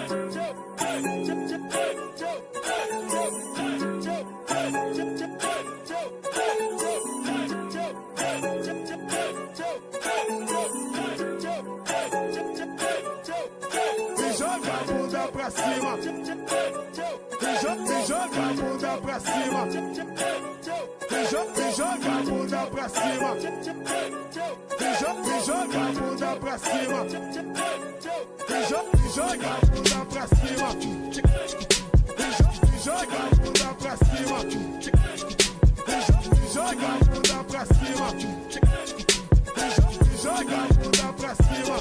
Joga a bunda pra cima. Joga a bunda pra cima. Joga a bunda pra cima. Joga a bunda pra cima. Joga a bunda pra cima. Joga a bunda pra cima. Joga a bunda pra cima. Joga a bunda pra cima.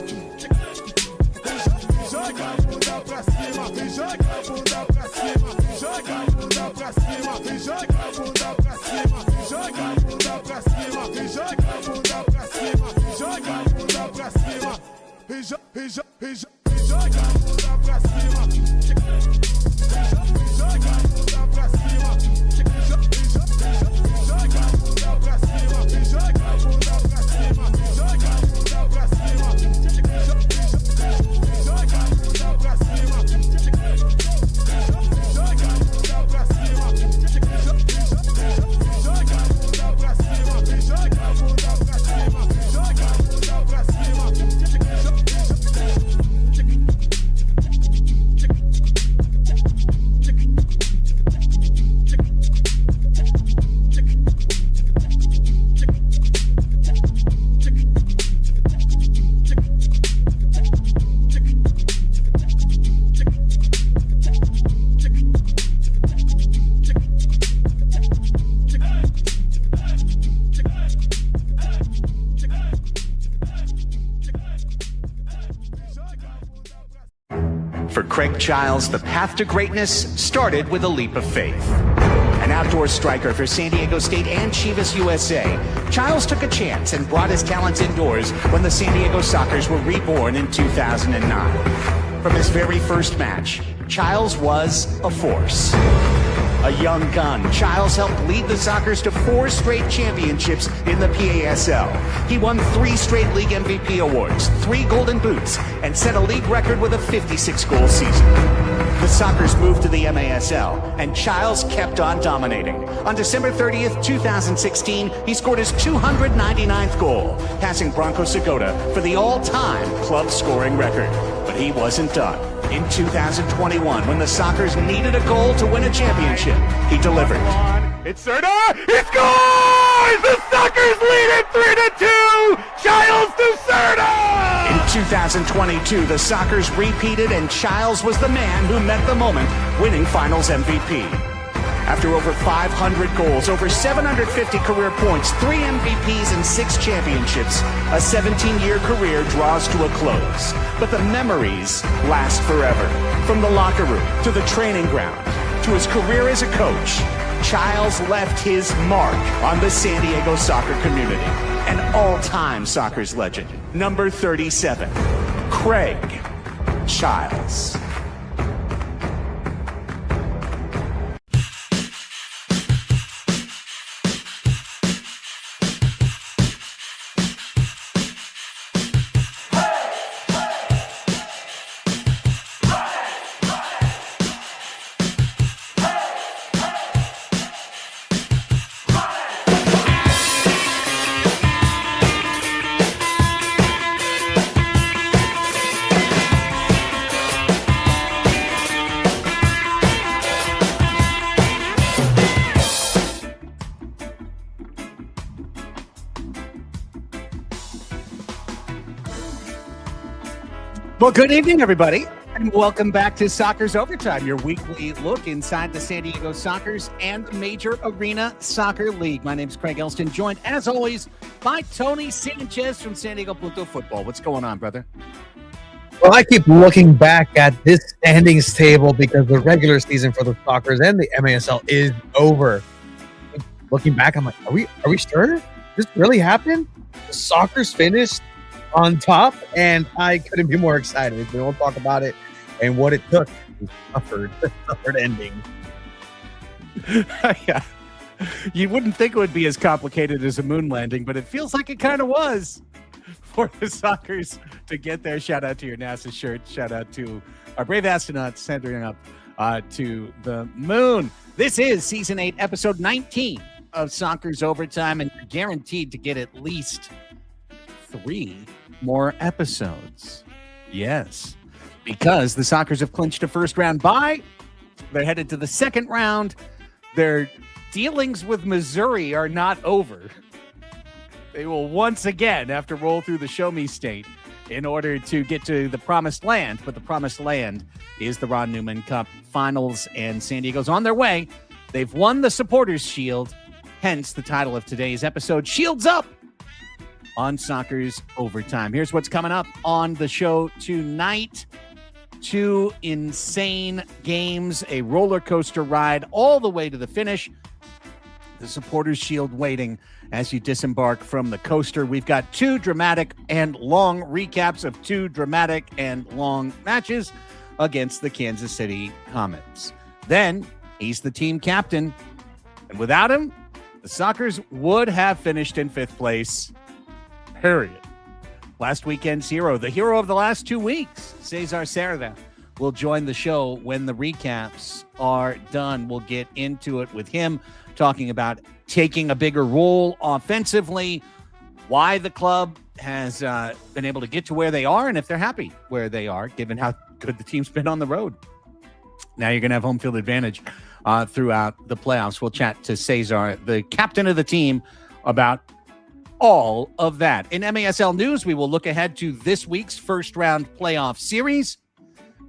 Joga a bunda pra cima, vem joga a bunda pra cima, joga a bunda pra cima, vem joga a bunda pra cima, joga a bunda pra cima, vem joga a bunda pra cima, joga a bunda pra cima, joga a bunda pra cima, joga a bunda pra cima, joga a bunda pra cima, vem joga a bunda pra cima, joga a bunda pra cima. Joga a bunda pra cima. Joga a bunda pra cima. Joga a bunda pra cima. Joga a bunda pra cima. Joga a bunda pra cima. For Craig Childs, the path to greatness started with a leap of faith. An outdoor striker for San Diego State and Chivas USA, Childs took a chance and brought his talents indoors when the San Diego Sockers were reborn in 2009. From his very first match, Childs was a force. A young gun, Childs helped lead the Sockers to 4 straight championships in the PASL. He won 3 straight league MVP awards, 3 golden boots, and set a league record with a 56-goal season. The Sockers moved to the MASL, and Childs kept on dominating. On December 30th, 2016, he scored his 299th goal, passing Branko Segota for the all-time club scoring record. But he wasn't done. In 2021, when the Sockers needed a goal to win a championship, he delivered. It's Cerda! He scores! The Sockers lead it 3-2! Childs to Cerda! In 2022, the Sockers repeated, and Childs was the man who met the moment, winning Finals MVP. After over 500 goals, over 750 career points, 3 MVPs, and 6 championships, a 17-year career draws to a close. But the memories last forever. From the locker room, to the training ground, to his career as a coach, Childs left his mark on the San Diego soccer community. An all-time Sockers legend, number 37, Craig Childs. Well, good evening, everybody, and welcome back to Soccer's Overtime, your weekly look inside the San Diego Sockers and the Major Arena Soccer League. My name is Craig Elston, joined, as always, by Tony Sanchez from SanDiego.Futbol. What's going on, brother? Well, I keep looking back at this standings table because the regular season for the Sockers and the MASL is over. Looking back, I'm like, are we sure? Did this really happen? The Sockers finished on top, and I couldn't be more excited. We won't talk about it and what it took. We suffered ending. Yeah. You wouldn't think it would be as complicated as a moon landing, but it feels like it kind of was. for the Sockers to get there. Shout out to your NASA shirt. Shout out to our brave astronauts centering up to the moon. This is season 8, episode 19 of Sockers Overtime, and you're guaranteed to get at least 3 more episodes. Yes, because the Sockers have clinched a first round bye. They're headed to the second round. Their dealings with Missouri are not over. They will once again have to roll through the Show Me State in order to get to the Promised Land. But the Promised Land is the Ron Newman Cup Finals, and San Diego's on their way. They've won the Supporters Shield, hence the title of today's episode, Shields Up on Sockers Overtime. Here's what's coming up on the show tonight. 2 insane games, a roller coaster ride all the way to the finish. The Supporters Shield waiting as you disembark from the coaster. We've got 2 dramatic and long recaps of 2 dramatic and long matches against the Kansas City Comets. Then he's the team captain, and without him, the Sockers would have finished in 5th place, period. Last weekend's hero, the hero of the last 2 weeks, Cesar Cerda, will join the show when the recaps are done. We'll get into it with him, talking about taking a bigger role offensively, why the club has been able to get to where they are, and if they're happy where they are, given how good the team's been on the road. Now you're going to have home field advantage throughout the playoffs. We'll chat to Cesar, the captain of the team, about all of that. In MASL news, we will look ahead to this week's first round playoff series.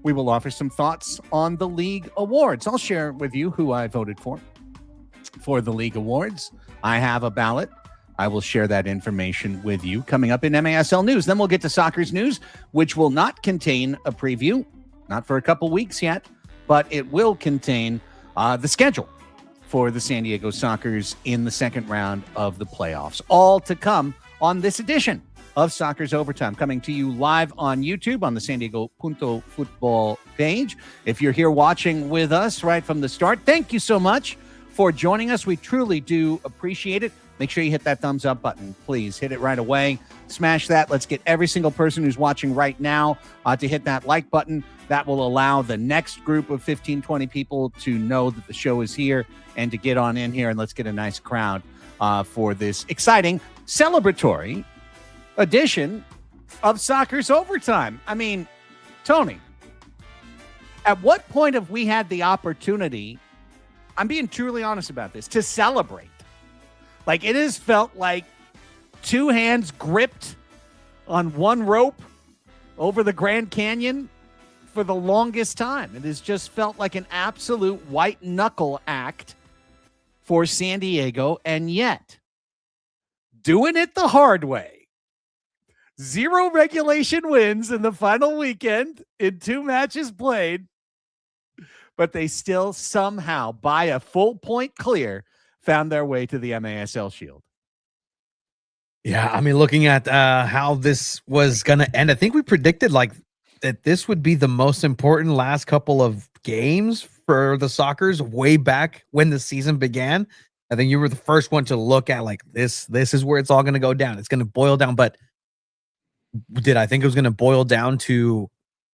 We will offer some thoughts on the league awards. I'll share with you who I voted for the league awards. I have a ballot. I will share that information with you coming up in MASL news. Then we'll get to Sockers news, which will not contain a preview, not for a couple weeks yet, but it will contain the schedule for the San Diego Sockers in the second round of the playoffs. All to come on this edition of Sockers Overtime, coming to you live on YouTube on the SanDiego.Futbol page. If you're here watching with us right from the start, thank you so much for joining us. We truly do appreciate it. Make sure you hit that thumbs up button. Please hit it right away. Smash that. Let's get every single person who's watching right now to hit that like button. That will allow the next group of 15, 20 people to know that the show is here and to get on in here. And let's get a nice crowd for this exciting celebratory edition of Sockers Overtime. I mean, Tony, at what point have we had the opportunity, I'm being truly honest about this, to celebrate? Like, it has felt like 2 hands gripped on one rope over the Grand Canyon for the longest time. It has just felt like an absolute white knuckle act for San Diego, and yet doing it the hard way. 0 regulation wins in the final weekend in 2 matches played, but they still somehow, by a full point clear, found their way to the MASL Shield. Yeah, I mean, looking at how this was going to end, I think we predicted that this would be the most important last couple of games for the Sockers way back when the season began. I think you were the first one to look at this is where it's all going to go down. It's going to boil down. But did I think it was going to boil down to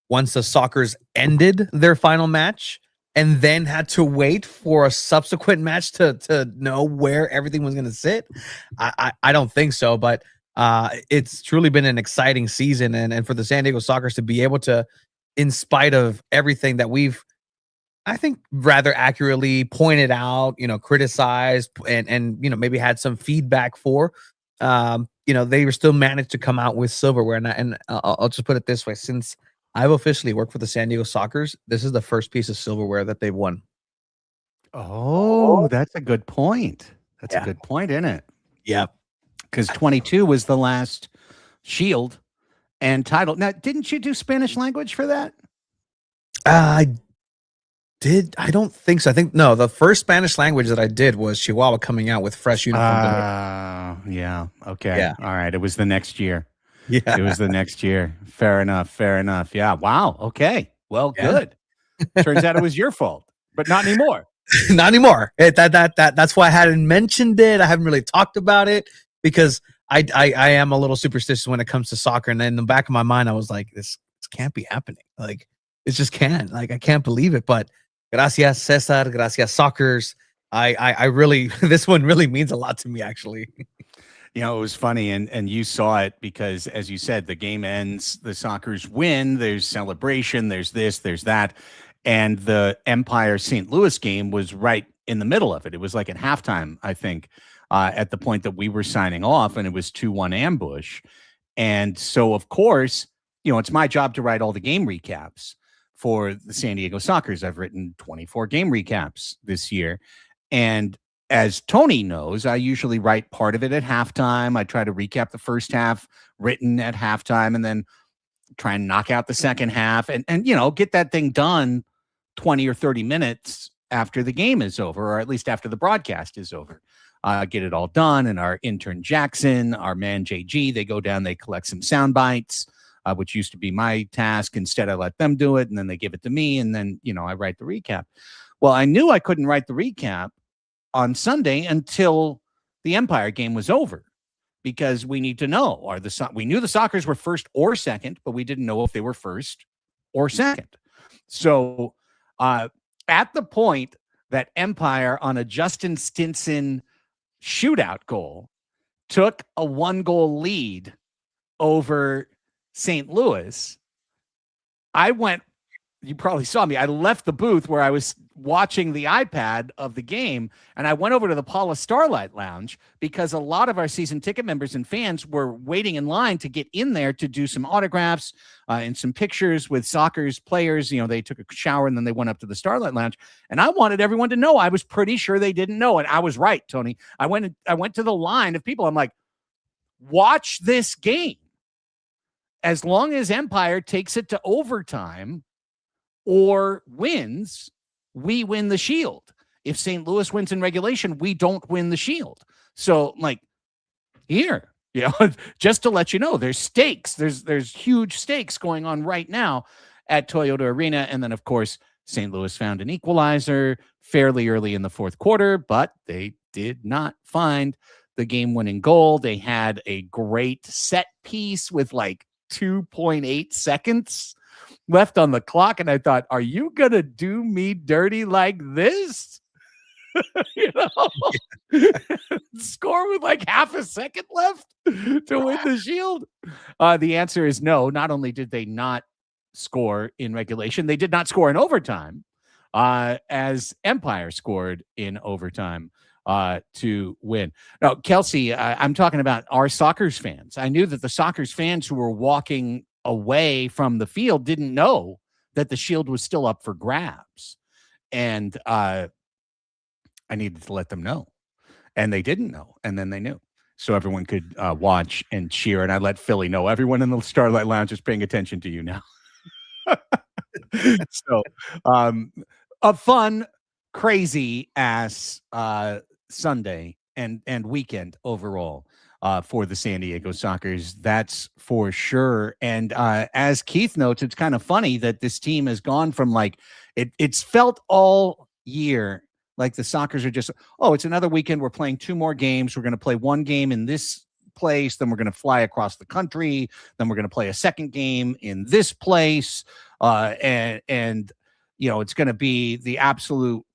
once the Sockers ended their final match and then had to wait for a subsequent match to know where everything was going to sit? I don't think so, but it's truly been an exciting season. And for the San Diego Sockers to be able to, in spite of everything that we've, I think, rather accurately pointed out, criticized and maybe had some feedback for, they were still managed to come out with silverware. And I'll just put it this way. Since I've officially worked for the San Diego Sockers, this is the first piece of silverware that they've won. Oh, that's a good point. That's a good point, isn't it? Yeah. Because 22 was the last Shield and title. Now, didn't you do Spanish language for that? I did. I don't think so. I think, no, the first Spanish language that I did was Chihuahua coming out with fresh uniform. Yeah. Okay. Yeah. All right. It was the next year. Yeah. It was the next year. Fair enough. Yeah. Wow. Okay. Well, good. Turns out it was your fault, but not anymore. Not anymore. That's why I hadn't mentioned it. I haven't really talked about it because I am a little superstitious when it comes to soccer, and then in the back of my mind, I was like, this can't be happening. Like, it just can't. Like, I can't believe it. But gracias, Cesar. Gracias, Soccers. I really, this one really means a lot to me, actually. You know, it was funny, and you saw it because, as you said, the game ends, the Sockers win, there's celebration, there's this, there's that, and the Empire St. Louis game was right in the middle of it. It was like at halftime, I think, at the point that we were signing off, and it was 2-1 ambush. And so, of course, you know, it's my job to write all the game recaps for the San Diego Sockers. I've written 24 game recaps this year, and as Tony knows, I usually write part of it at halftime. I try to recap the first half written at halftime and then try and knock out the second half and you know, get that thing done 20 or 30 minutes after the game is over, or at least after the broadcast is over. Get it all done. And our intern Jackson, our man JG, they go down, they collect some sound bites, which used to be my task. Instead, I let them do it, and then they give it to me, and then, you know, I write the recap. Well, I knew I couldn't write the recap on Sunday until the Empire game was over, because we need to know, we knew the Sockers were first or second, but we didn't know if they were first or second. So at the point that Empire, on a Justin Stinson shootout goal, took a 1-goal lead over St. Louis, you probably saw me. I left the booth where I was watching the iPad of the game, and I went over to the Paula Starlight Lounge because a lot of our season ticket members and fans were waiting in line to get in there to do some autographs and some pictures with Sockers players. You know, they took a shower and then they went up to the Starlight Lounge, and I wanted everyone to know. I was pretty sure they didn't know, and I was right, Tony. I went to the line of people. I'm like, watch this game. As long as Empire takes it to overtime or wins, we win the Shield. If St. Louis wins in regulation, we don't win the Shield. So, like, here, you know, just to let you know, there's stakes. There's huge stakes going on right now at Toyota Arena. And then, of course, St. Louis found an equalizer fairly early in the fourth quarter, but they did not find the game-winning goal. They had a great set piece with like 2.8 seconds left on the clock, and I thought, are you gonna do me dirty like this? You know, score with like half a second left to win the Shield? The answer is no. Not only did they not score in regulation, they did not score in overtime, as Empire scored in overtime to win. Now, Kelsey, I'm talking about our Sockers fans. I knew that the Sockers fans who were walking away from the field didn't know that the Shield was still up for grabs. And I needed to let them know. And they didn't know. And then they knew. So everyone could watch and cheer. And I let Philly know. Everyone in the Starlight Lounge is paying attention to you now. So a fun, crazy ass Sunday and weekend overall for the San Diego Sockers, that's for sure. And as Keith notes, it's kind of funny that this team has gone from like it's felt all year like the Sockers are just, oh, it's another weekend. We're playing 2 more games. We're going to play 1 game in this place. Then we're going to fly across the country. Then we're going to play a second game in this place. And you know, it's going to be the absolute,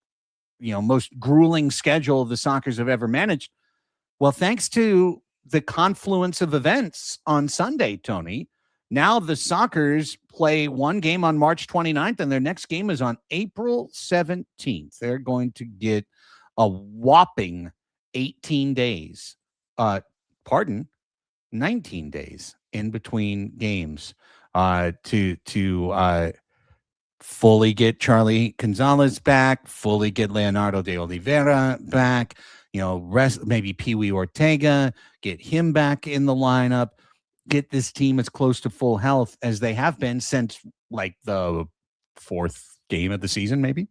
you know, most grueling schedule the Sockers have ever managed. Well, thanks to the confluence of events on Sunday, Tony, now the Sockers play 1 game on March 29th, and their next game is on April 17th. They're going to get a whopping 18 days, 19 days in between games to fully get Charlie Gonzalez back, fully get Leonardo de Oliveira back, you know, rest maybe Pee Wee Ortega, get him back in the lineup, get this team as close to full health as they have been since like the 4th game of the season, maybe.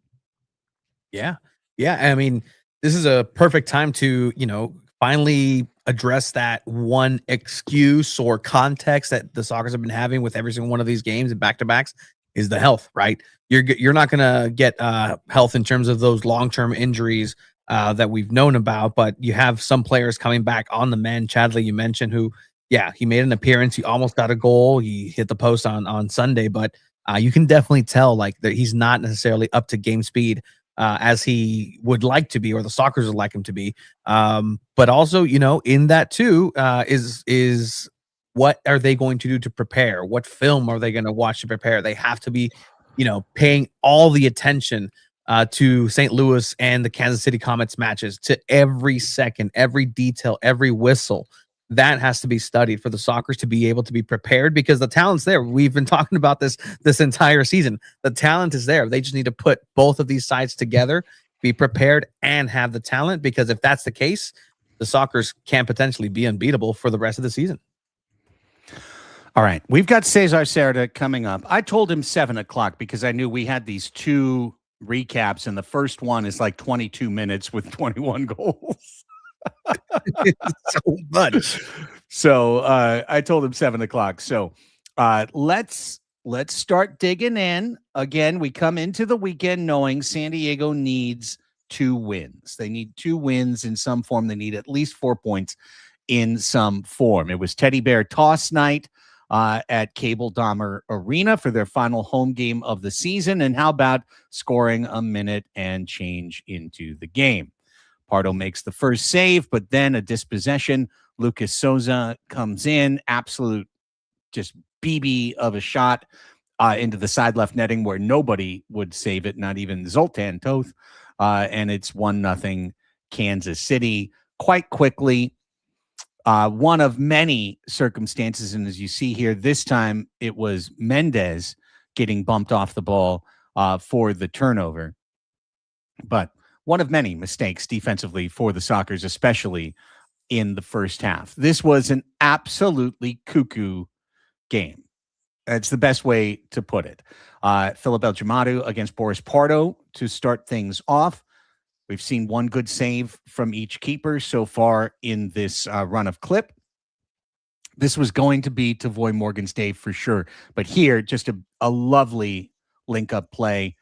Yeah. I mean, this is a perfect time to, you know, finally address that one excuse or context that the Sockers have been having with every single one of these games and back-to-backs is the health, right? You're not going to get health in terms of those long-term injuries that we've known about. But you have some players coming back on the mend. Chadley, you mentioned, who, yeah, he made an appearance. He almost got a goal. He hit the post on Sunday, but you can definitely tell like that he's not necessarily up to game speed as he would like to be, or the Sockers would like him to be. But also, in that too, is what are they going to do to prepare? What film are they going to watch to prepare? They have to be, paying all the attention to St. Louis and the Kansas City Comets matches, to every second, every detail, every whistle. That has to be studied for the Sockers to be able to be prepared, because the talent's there. We've been talking about this entire season. The talent is there. They just need to put both of these sides together, be prepared, and have the talent, because if that's the case, the Sockers can potentially be unbeatable for the rest of the season. All right. We've got Cesar Cerda coming up. I told him 7 o'clock because I knew we had these 2 recaps, and the first one is like 22 minutes with 21 goals. So much. So I told him 7 o'clock. So let's start digging in. Again, we come into the weekend knowing San Diego needs 2 wins. They need 2 wins in some form. They need at least 4 points in some form. It was Teddy Bear Toss night at Cable Dahmer Arena for their final home game of the season. And how about scoring a minute and change into the game? Pardo makes the first save, but then a dispossession. Lucas Souza comes in, absolute just BB of a shot into the side left netting where nobody would save it, not even Zoltan Toth. And it's 1-0 Kansas City quite quickly. One of many circumstances, and as you see here, this time it was Mendez getting bumped off the ball for the turnover. But one of many mistakes defensively for the Sockers, especially in the first half. This was an absolutely cuckoo game. That's the best way to put it. Philip El-Jimadu against Boris Pardo to start things off. We've seen one good save from each keeper so far in this run of clip. This was going to be Tavoy Morgan's day for sure. But here, just a lovely link-up play.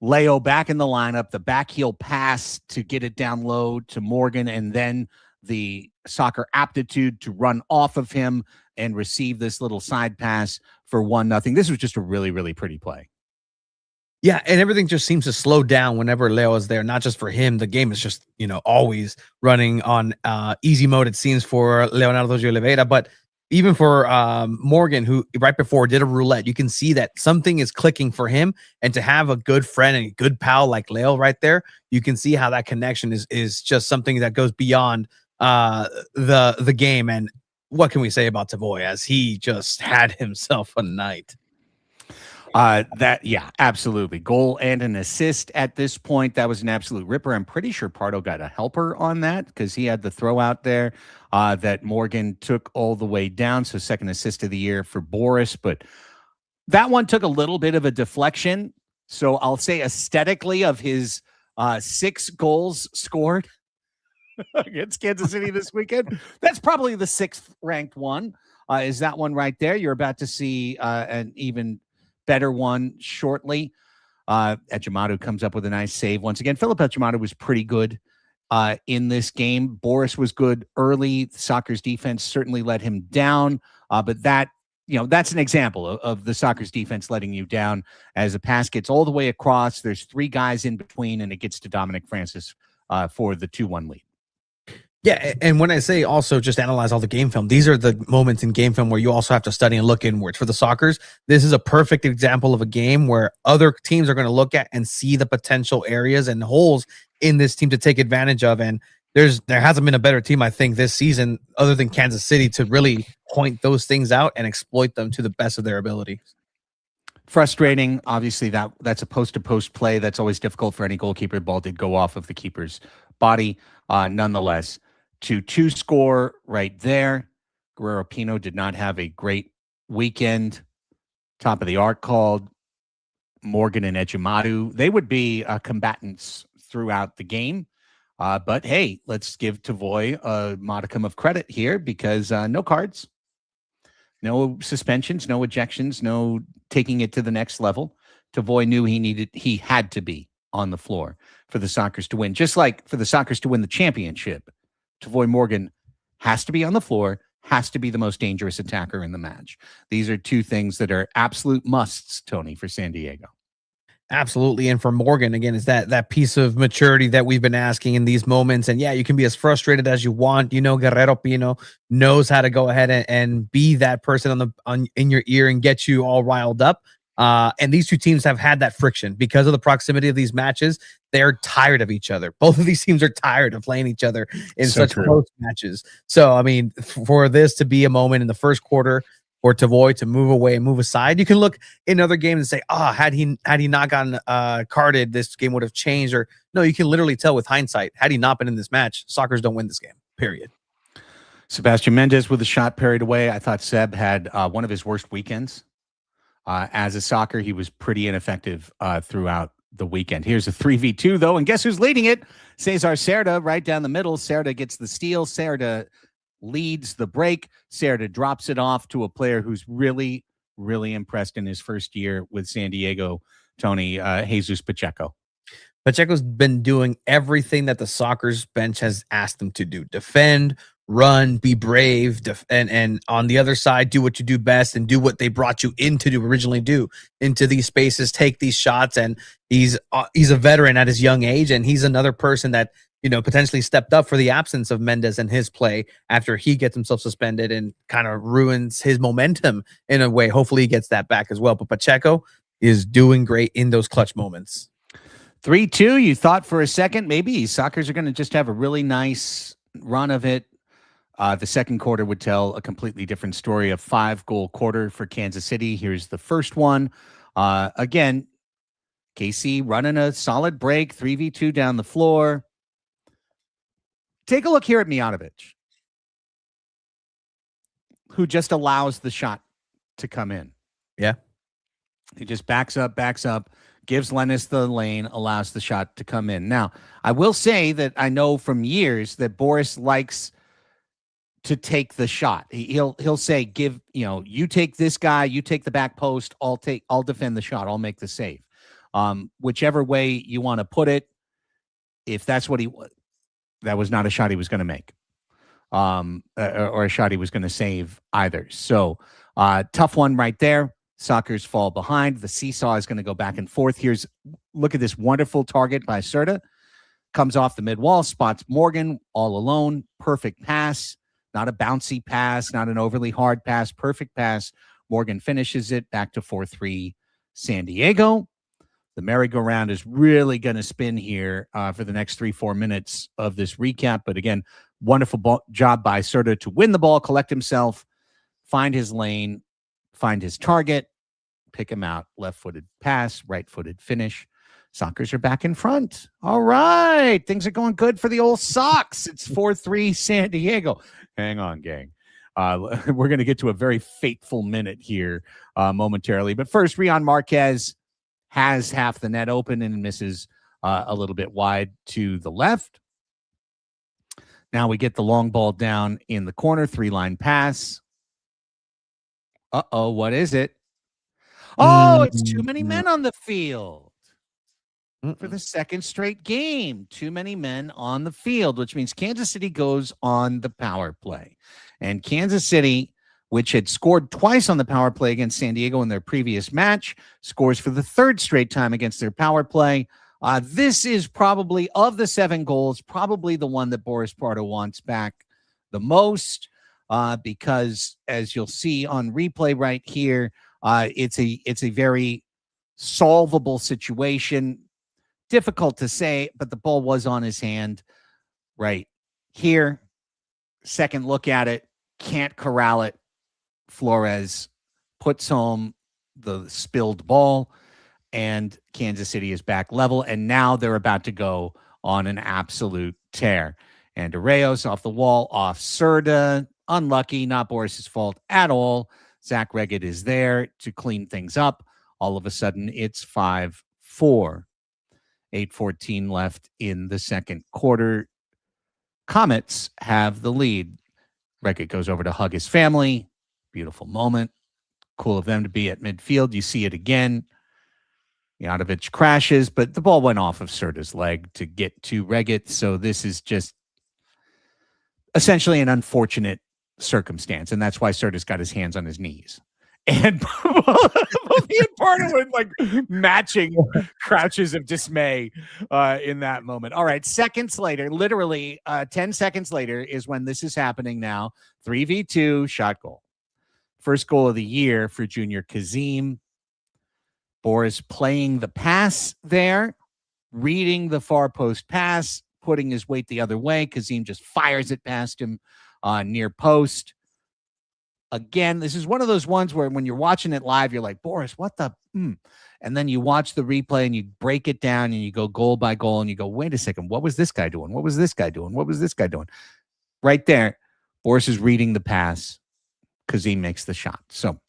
Leo back in the lineup, the back heel pass to get it down low to Morgan, and then the soccer aptitude to run off of him and receive this little side pass for 1-0. This was just a really, really pretty play. Yeah, and everything just seems to slow down whenever Leo is there. Not just for him, the game is just, always running on easy mode, it seems, for Leonardo de Oliveira, but even for Morgan, who right before did a roulette, you can see that something is clicking for him. And to have a good friend and a good pal like Leo right there, you can see how that connection is just something that goes beyond the game. And what can we say about Tavoy, as he just had himself a night? Yeah, absolutely. Goal and an assist at this point. That was an absolute ripper. I'm pretty sure Pardo got a helper on that because he had the throw out there that Morgan took all the way down. So second assist of the year for Boris. But that one took a little bit of a deflection. So I'll say aesthetically, of his 6 goals scored against Kansas City this weekend, that's probably the 6th ranked one. Is that one right there? You're about to see an even better one shortly. El-Jimadu comes up with a nice save once again. Philip El-Jimadu was pretty good in this game. Boris was good early. The Sockers defense certainly let him down, but that's an example of the Sockers defense letting you down as a pass gets all the way across. There's 3 guys in between, and it gets to Dominic Francis for the 2-1 lead. Yeah, and when I say also just analyze all the game film, these are the moments in game film where you also have to study and look inwards. For the Sockers, this is a perfect example of a game where other teams are going to look at and see the potential areas and holes in this team to take advantage of. And there hasn't been a better team, I think, this season other than Kansas City to really point those things out and exploit them to the best of their ability. Frustrating. Obviously, that's a post-to-post play. That's always difficult for any goalkeeper. The ball did go off of the keeper's body. Nonetheless, 2-2 score right there. Guerrero Pino did not have a great weekend. Top of the arc called. Morgan and El-Jimadu, they would be combatants throughout the game. But hey, let's give Tavoy a modicum of credit here because no cards, no suspensions, no ejections, no taking it to the next level. Tavoy knew he had to be on the floor for the Sockers to win. Just like for the Sockers to win the championship, Tavoy Morgan has to be on the floor, has to be the most dangerous attacker in the match. These are two things that are absolute musts, Tony, for San Diego. Absolutely. And for Morgan, again, is that piece of maturity that we've been asking in these moments. And yeah, you can be as frustrated as you want. Guerrero Pino knows how to go ahead and be that person in your ear and get you all riled up. And these two teams have had that friction because of the proximity of these matches. They're tired of each other. Both of these teams are tired of playing each other in such close matches. So, I mean, for this to be a moment in the first quarter for Tavoy to move away and move aside, you can look in other games and say, had he not gotten carded, this game would have changed. Or no, you can literally tell with hindsight, had he not been in this match, Sockers don't win this game, period. Sebastian Mendez with a shot parried away. I thought Seb had one of his worst weekends. As a Socker, he was pretty ineffective throughout the weekend. Here's a 3v2, though, and guess who's leading it? Cesar Cerda right down the middle. Cerda gets the steal. Cerda leads the break. Cerda drops it off to a player who's really, really impressed in his first year with San Diego, Tony, Jesus Pacheco. Pacheco's been doing everything that the Sockers bench has asked him to do. Defend, run, be brave, and on the other side, do what you do best and do what they brought you in to originally do, into these spaces, take these shots. And he's a veteran at his young age, and he's another person that potentially stepped up for the absence of Mendez and his play after he gets himself suspended and kind of ruins his momentum in a way. Hopefully he gets that back as well. But Pacheco is doing great in those clutch moments. 3-2, you thought for a second maybe Sockers are going to just have a really nice run of it. The second quarter would tell a completely different story. A 5-goal quarter for Kansas City. Here's the first one. Again, KC running a solid break, 3v2 down the floor. Take a look here at Mijatovic, who just allows the shot to come in. Yeah. He just backs up, gives Lennis the lane, allows the shot to come in. Now, I will say that I know from years that Boris likes to take the shot. He'll say, you take this guy, you take the back post, I'll defend the shot, I'll make the save. Whichever way you want to put it, if that's what that was not a shot he was going to make. Or a shot he was going to save either. So tough one right there. Sockers fall behind. The seesaw is going to go back and forth. Look at this wonderful target by Cerda. Comes off the mid wall, spots Morgan all alone. Perfect pass. Not a bouncy pass, not an overly hard pass. Perfect pass. Morgan finishes it. Back to 4-3 San Diego. The merry-go-round is really going to spin here for the next 3-4 minutes of this recap. But again, wonderful job by Cerda to win the ball, collect himself, find his lane, find his target, pick him out. Left-footed pass, right-footed finish. Sockers are back in front. All right. Things are going good for the old Sox. It's 4-3 San Diego. Hang on, gang. We're going to get to a very fateful minute here momentarily. But first, Rion Marquez has half the net open and misses a little bit wide to the left. Now we get the long ball down in the corner, 3-line pass. Uh-oh, what is it? Oh, it's too many men on the field. For the second straight game. Too many men on the field, which means Kansas City goes on the power play. And Kansas City, which had scored twice on the power play against San Diego in their previous match, scores for the third straight time against their power play. This is probably, of the 7 goals, probably the one that Boris Pardo wants back the most because, as you'll see on replay right here, it's a very solvable situation. Difficult to say, but the ball was on his hand right here. Second look at it, can't corral it. Flores puts home the spilled ball, and Kansas City is back level, and now they're about to go on an absolute tear. And Arreos off the wall, off Cerda. Unlucky, not Boris's fault at all. Zach Reggett is there to clean things up. All of a sudden, it's 5-4. 8:14 left in the second quarter. Comets have the lead. Reggett goes over to hug his family. Beautiful moment. Cool of them to be at midfield. You see it again. Mijatovic crashes, but the ball went off of Cerda's leg to get to Reget. So this is just essentially an unfortunate circumstance, and that's why Cerda's got his hands on his knees. And both he and Pardo with like matching crouches of dismay in that moment. All right, seconds later, literally 10 seconds later is when this is happening now. 3v2 shot goal. First goal of the year for Junior Kazim. Boris playing the pass there, reading the far post pass, putting his weight the other way. Kazim just fires it past him near post. Again, this is one of those ones where when you're watching it live, you're like, Boris, what the? And then you watch the replay and you break it down and you go goal by goal and you go, wait a second, what was this guy doing? What was this guy doing? What was this guy doing? Right there, Boris is reading the pass. Kazim makes the shot. So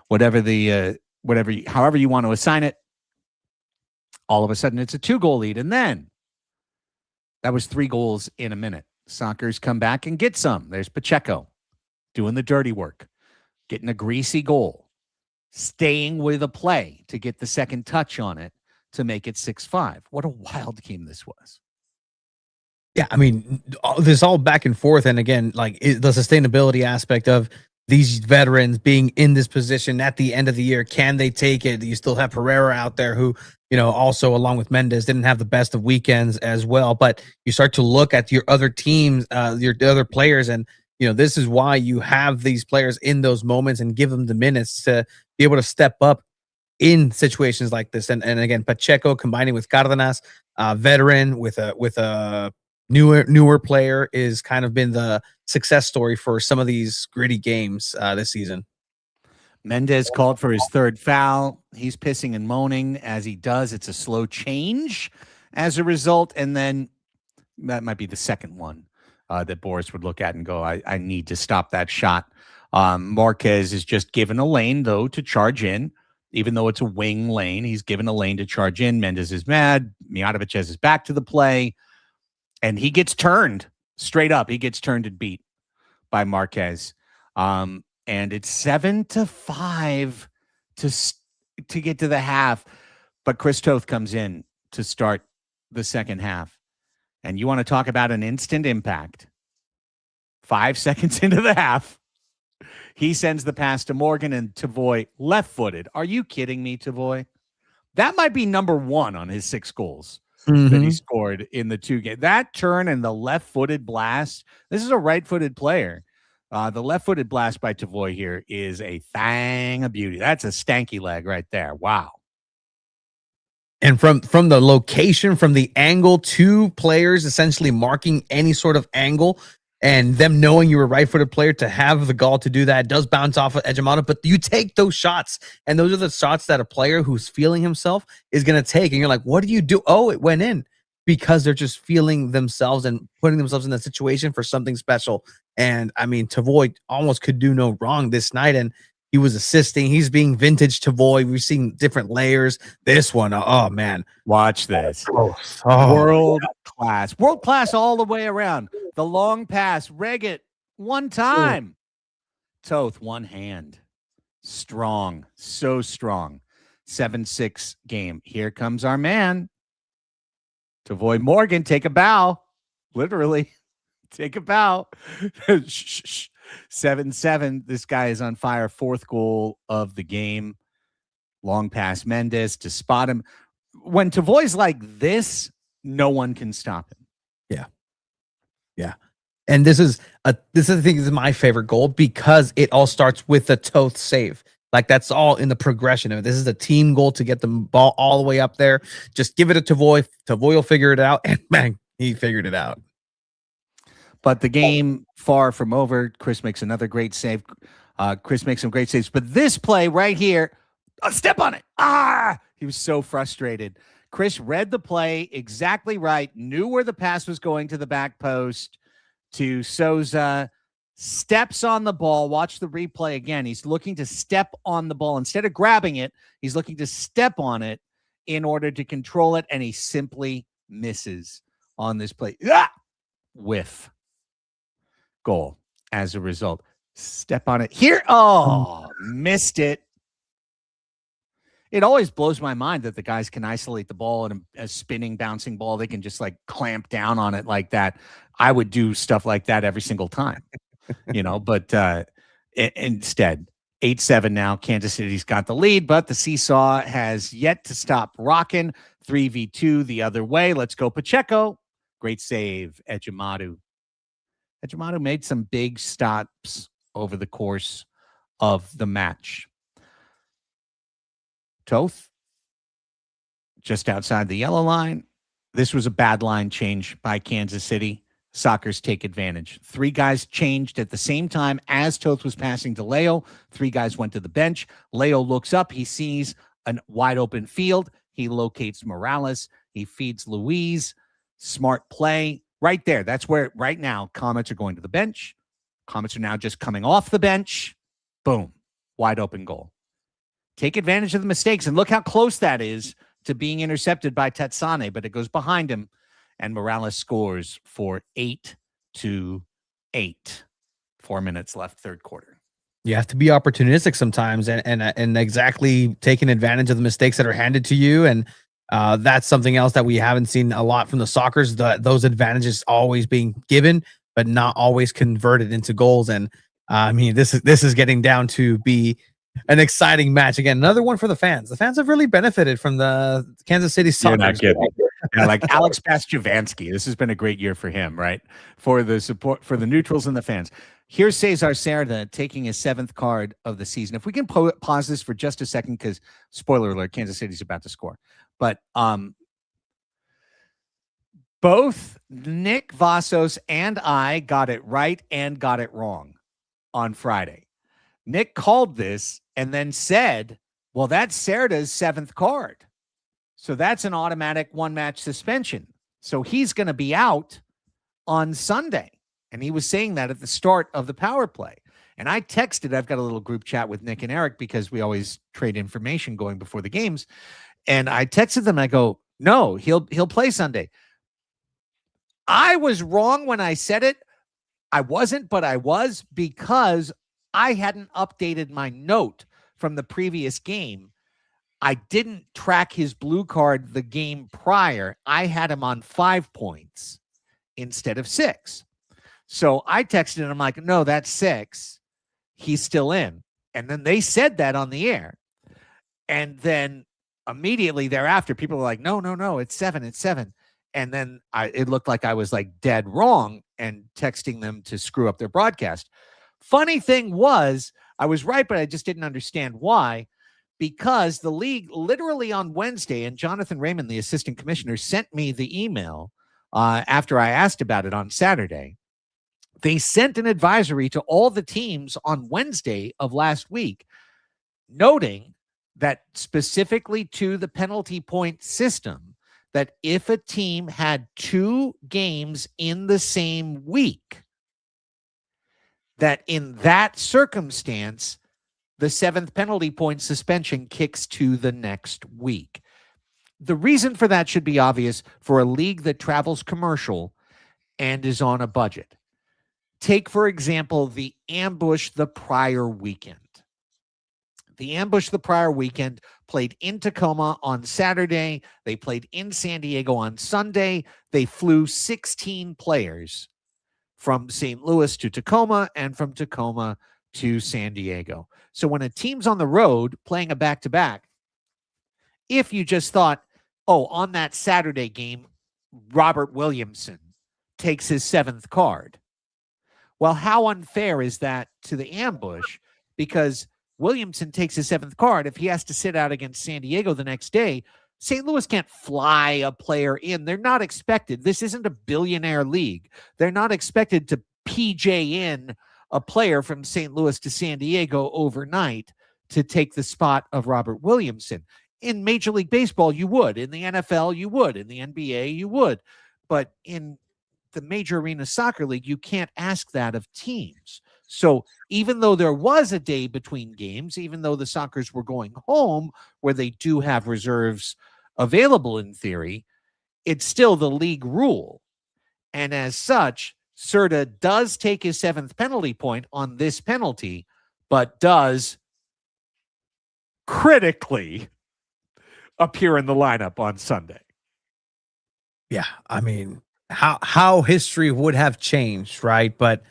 however you want to assign it, all of a sudden it's a 2-goal lead. And then that was 3 goals in a minute. Sockers come back and get some. There's Pacheco doing the dirty work, getting a greasy goal, staying with a play to get the second touch on it to make it 6-5. What a wild game this was. Yeah, I mean, this all back and forth. And again, like the sustainability aspect of these veterans being in this position at the end of the year. Can they take it? You still have Pereira out there who, also along with Mendes didn't have the best of weekends as well. But you start to look at your other teams, your other players, and this is why you have these players in those moments and give them the minutes to be able to step up in situations like this. And again, Pacheco combining with Cardenas, veteran with a newer player, is kind of been the success story for some of these gritty games this season. Mendes called for his 3rd foul. He's pissing and moaning as he does. It's a slow change as a result. And then that might be the second one that Boris would look at and go, I need to stop that shot. Marquez is just given a lane, though, to charge in. Even though it's a wing lane, he's given a lane to charge in. Mendes is mad. Mijatovic has his back to the play. And he gets turned straight up. He gets turned and beat by Marquez. And it's 7-5 to get to the half. But Chris Toth comes in to start the second half. And you want to talk about an instant impact. 5 seconds into the half, he sends the pass to Morgan and Tavoy left-footed. Are you kidding me, Tavoy? That might be number 1 on his 6 goals. That he scored in the 2 games. That turn and the left-footed blast. This is a right-footed player. The left-footed blast by Tavoy here is a thing of beauty. That's a stanky leg right there. Wow. And from the location, from the angle, 2 players essentially marking any sort of angle, and them knowing you're a right-footed player to have the gall to do that. It does bounce off of Edgemano, but you take those shots, and those are the shots that a player who's feeling himself is going to take. And you're like, what do you do? Oh, it went in, because they're just feeling themselves and putting themselves in that situation for something special. And I mean, Tavoy almost could do no wrong this night, and he was assisting. He's being vintage Tavoy. We've seen different layers. This one, oh man, watch this. World class all the way around. The long pass, Reget, one time. Toth, one hand. Strong, so strong. 7-6 game. Here comes our man. Tavoy Morgan, take a bow. Literally, take a bow. 7-7. This guy is on fire. 4th goal of the game. Long pass Mendes to spot him. When Tavoy's like this, no one can stop him. Yeah. And this is I think is my favorite goal, because it all starts with the Toth save. Like, that's all in the progression of it. This is a team goal to get the ball all the way up there. Just give it to Tavoy. Tavoy will figure it out. And bang, he figured it out. But the game far from over. Chris makes another great save. Chris makes some great saves. But this play right here, step on it. He was so frustrated. Chris read the play exactly right, knew where the pass was going to the back post to Souza, steps on the ball. Watch the replay again. He's looking to step on the ball. Instead of grabbing it, he's looking to step on it in order to control it, and he simply misses on this play. Whiff. Goal as a result. Step on it here. Oh, missed it. It always blows my mind that the guys can isolate the ball and a spinning, bouncing ball. They can just like clamp down on it like that. I would do stuff like that every single time, but instead, 8-7 now. Kansas City's got the lead, but the seesaw has yet to stop rocking. 3v2 the other way. Let's go Pacheco. Great save, Ejimadu. Ejimadu made some big stops over the course of the match. Toth, just outside the yellow line. This was a bad line change by Kansas City. Sockers take advantage. 3 guys changed at the same time as Toth was passing to Leo. 3 guys went to the bench. Leo looks up. He sees a wide open field. He locates Morales. He feeds Luis. Smart play right there. That's where right now Comets are going to the bench. Comets are now just coming off the bench. Boom. Wide open goal. Take advantage of the mistakes. And look how close that is to being intercepted by Tetsane, but it goes behind him. And Morales scores for 8-8. 4 minutes left, third quarter. You have to be opportunistic sometimes and exactly taking advantage of the mistakes that are handed to you. And that's something else that we haven't seen a lot from the Sockers, those advantages always being given, but not always converted into goals. And I mean, this is getting down to be an exciting match. Again, another one for the fans. The fans have really benefited from the Kansas City Sockers. You're not kidding. Like Alex Pastujavansky. This has been a great year for him, right? For the support, for the neutrals and the fans. Here's Cesar Cerda taking his 7th card of the season. If we can pause this for just a second, because spoiler alert, Kansas City's about to score. But both Nick Vasos and I got it right and got it wrong on Friday. Nick called this and then said, well, that's Cerda's 7th card. So that's an automatic 1-match suspension. So he's going to be out on Sunday. And he was saying that at the start of the power play. And I texted, I've got a little group chat with Nick and Eric because we always trade information going before the games. And I texted them, I go, no, he'll play Sunday. I was wrong when I said it. I wasn't, but I was, because I hadn't updated my note from the previous game. I didn't track his blue card the game prior. I had him on 5 points instead of 6. So I texted him, I'm like, no, that's 6. He's still in. And then they said that on the air. And then immediately thereafter, people were like, no, it's 7, it's 7. And then it looked like I was like dead wrong and texting them to screw up their broadcast. Funny thing was, I was right, but I just didn't understand why. Because the league literally on Wednesday, and Jonathan Raymond, the assistant commissioner, sent me the email after I asked about it on Saturday. They sent an advisory to all the teams on Wednesday of last week, noting that specifically to the penalty point system, that if a team had 2 games in the same week, that in that circumstance, the 7th penalty point suspension kicks to the next week. The reason for that should be obvious for a league that travels commercial and is on a budget. Take, for example, the ambush the prior weekend. The ambush the prior weekend played in Tacoma on Saturday. They played in San Diego on Sunday. They flew 16 players from St. Louis to Tacoma and from Tacoma to San Diego. So when a team's on the road playing a back-to-back, if you just thought, oh, on that Saturday game, Robert Williamson takes his 7th card. Well, how unfair is that to the ambush? Because Williamson takes his 7th card. If he has to sit out against San Diego the next day, St. Louis can't fly a player in. They're not expected. This isn't a billionaire league. They're not expected to PJ in a player from St. Louis to San Diego overnight to take the spot of Robert Williamson. In Major League Baseball, you would. In the NFL, you would. In the NBA, you would. But in the Major Arena Soccer League, you can't ask that of teams. So even though there was a day between games, even though the Sockers were going home where they do have reserves available in theory, it's still the league rule. And as such, Cerda does take his 7th penalty point on this penalty, but does critically appear in the lineup on Sunday. Yeah, I mean, how history would have changed, right? But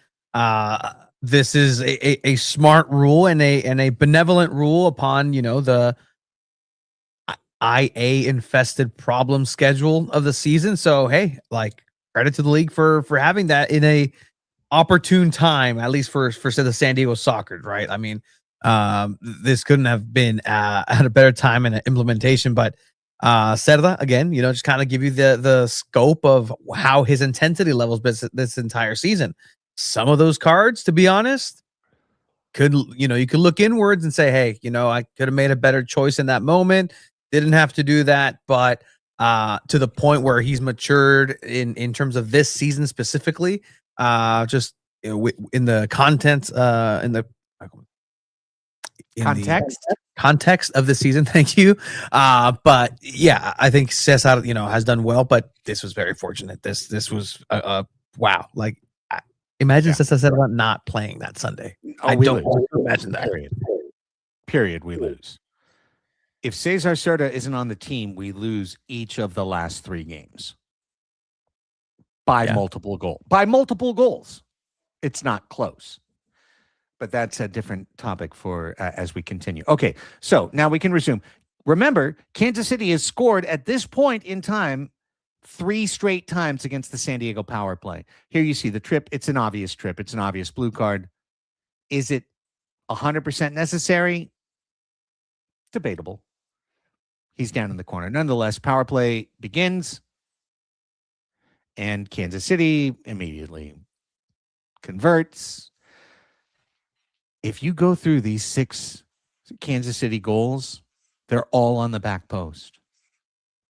this is a smart rule and a benevolent rule upon the IA infested problem schedule of the season. So hey, like credit to the league for having that in a opportune time, at least for say the San Diego Soccer, right? I mean, this couldn't have been at a better time in implementation, but Cerda again, just kind of give you the scope of how his intensity levels been this entire season. Some of those cards, to be honest, you could look inwards and say, hey, I could have made a better choice in that moment. Didn't have to do that, but to the point where he's matured in terms of this season specifically, just in the content, in the context of the season. Thank you. But yeah, I think Cesar, has done well, but this was very fortunate. This was wow. Like, imagine Cesar Cerda not playing that Sunday. I don't want to imagine that. Period. We lose. If Cesar Cerda isn't on the team, we lose each of the last 3 games by multiple goals. It's not close. But that's a different topic for as we continue. Okay, so now we can resume. Remember, Kansas City has scored at this point in time 3 straight times against the San Diego power play. Here you see the trip. It's an obvious trip. It's an obvious blue card. Is it 100% necessary? Debatable. He's down in the corner. Nonetheless, power play begins, and Kansas City immediately converts. If you go through these 6 Kansas City goals, they're all on the back post.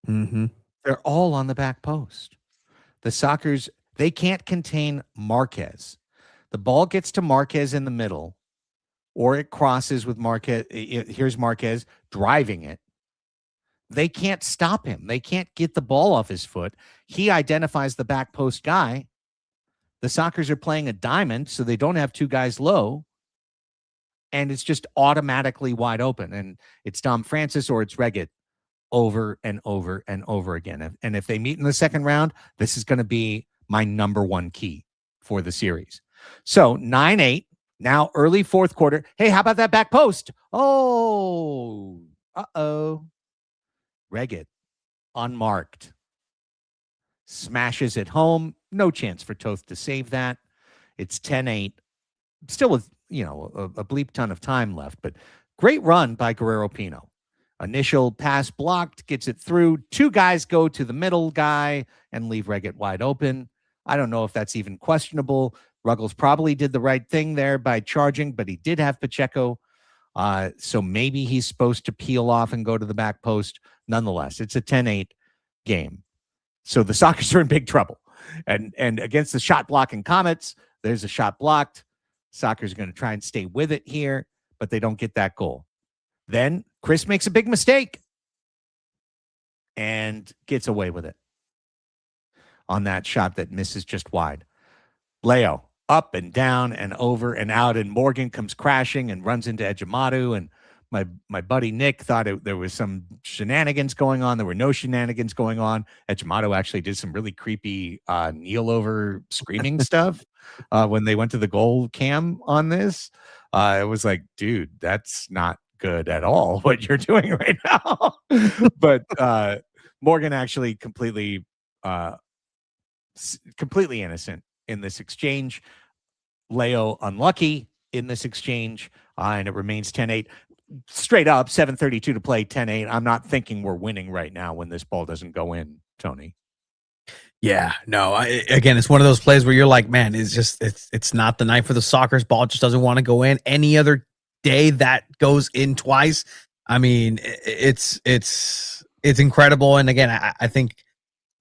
Mm-hmm. They're all on the back post. The Sockers, they can't contain Marquez. The ball gets to Marquez in the middle, or it crosses with Marquez. Here's Marquez driving it. They can't stop him. They can't get the ball off his foot. He identifies the back post guy. The Sockers are playing a diamond, so they don't have 2 guys low. And it's just automatically wide open. And it's Dom Francis or it's Reggett over and over and over again. And if they meet in the second round, this is going to be my number 1 key for the series. So 9-8, now early 4th quarter. Hey, how about that back post? Oh, uh-oh. Reggett, unmarked, smashes it home. No chance for Toth to save that. It's 10-8. Still with, a bleep ton of time left, but great run by Guerrero Pino. Initial pass blocked, gets it through. 2 guys go to the middle guy and leave Reggett wide open. I don't know if that's even questionable. Ruggles probably did the right thing there by charging, but he did have Pacheco. So maybe he's supposed to peel off and go to the back post. Nonetheless, it's a 10-8 game. So the Sockers are in big trouble. And against the shot blocking Comets, there's a shot blocked. Sockers are going to try and stay with it here, but they don't get that goal. Then Chris makes a big mistake and gets away with it on that shot that misses just wide. Leo up and down and over and out, and Morgan comes crashing and runs into Ejimadu, and my buddy Nick thought there was some shenanigans going on. There were no shenanigans going on. Ejimadu actually did some really creepy kneel over screaming stuff when they went to the goal cam on this. It was like, dude, that's not good at all what you're doing right now. But Morgan actually completely innocent in this exchange. Leo unlucky in this exchange, and it remains 10-8. Straight up, 7:32 to play, 10-8. I'm not thinking we're winning right now when this ball doesn't go in, Tony. Yeah, no. Again, it's one of those plays where you're like, man, it's not the night for the Sockers. Ball just doesn't want to go in. Any other day that goes in twice, I mean, it's incredible. And again, I think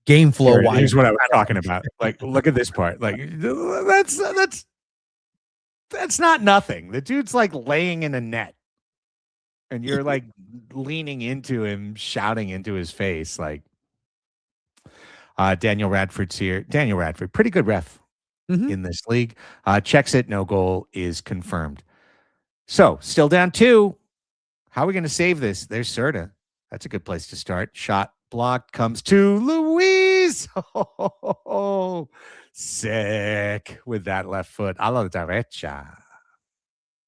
game flow wise, here's what I was talking about. Like, look at this part. Like, that's not nothing. The dude's like laying in a net, and you're like leaning into him, shouting into his face. Like, Daniel Radford's here. Daniel Radford, pretty good ref in this league. Checks it. No goal is confirmed. So still down 2. How are we going to save this? There's Cerda. That's a good place to start. Shot blocked, comes to Luis. Oh, sick with that left foot. A la derecha.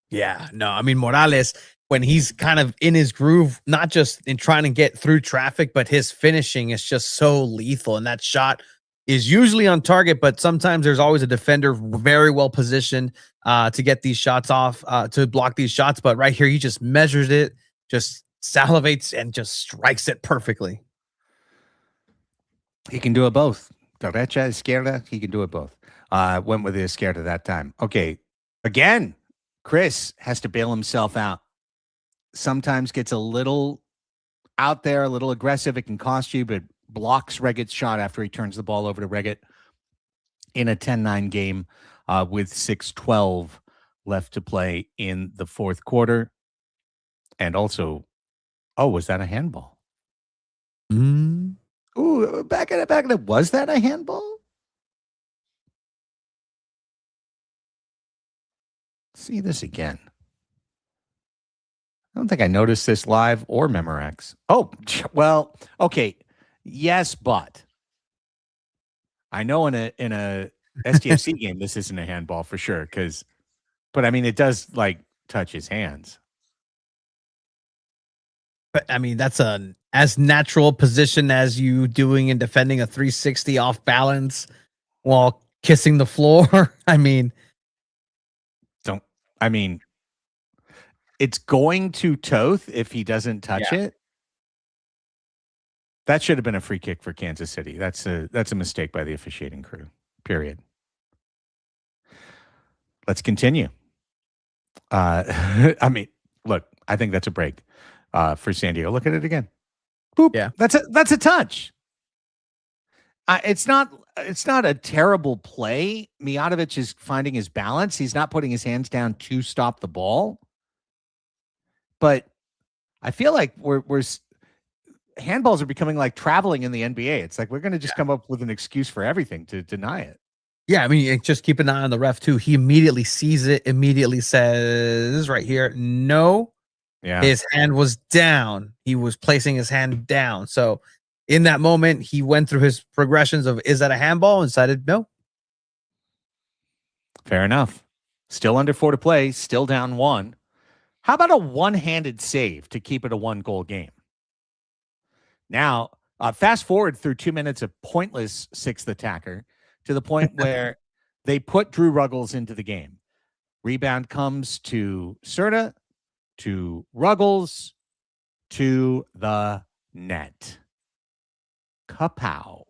Yeah, no, I mean, Morales, when he's kind of in his groove, not just in trying to get through traffic, but his finishing is just so lethal. And that shot is usually on target, but sometimes there's always a defender very well positioned to get these shots off, to block these shots. But right here, he just measures it, just salivates, and just strikes it perfectly. He can do it both. Derecha, izquierda, he can do it both. Went with the izquierda that time. Okay, again, Chris has to bail himself out. Sometimes gets a little out there, a little aggressive. It can cost you, but blocks Regget's shot after he turns the ball over to Regget in a 10-9 game with 6:12 left to play in the fourth quarter. And also, was that a handball? Ooh, back at it. Was that a handball? See this again. I don't think I noticed this live or Memorex. Oh, well, okay. Yes, but I know in a STFC game this isn't a handball for sure, but I mean it does like touch his hands. But I mean, that's as natural position as you doing and defending a 360 off balance while kissing the floor. I mean, it's going to Toth if he doesn't touch it. That should have been a free kick for Kansas City. That's a mistake by the officiating crew. Period. Let's continue. I mean, look, I think that's a break for San Diego. Look at it again. Boop. Yeah. That's a touch. It's not a terrible play. Mijatovic is finding his balance. He's not putting his hands down to stop the ball. But I feel like we're handballs are becoming like traveling in the NBA. It's like we're going to just come up with an excuse for everything to deny it. Yeah, I mean, just keep an eye on the ref too. He immediately sees it, immediately says right here, no. Yeah. His hand was down. He was placing his hand down. So in that moment, he went through his progressions of, is that a handball? And decided no. Fair enough. Still under 4 to play, still down 1. How about a one-handed save to keep it a 1-goal game? Now, fast forward through 2 minutes of pointless sixth attacker to the point where they put Drew Ruggles into the game. Rebound comes to Cerda, to Ruggles, to the net. Kapow.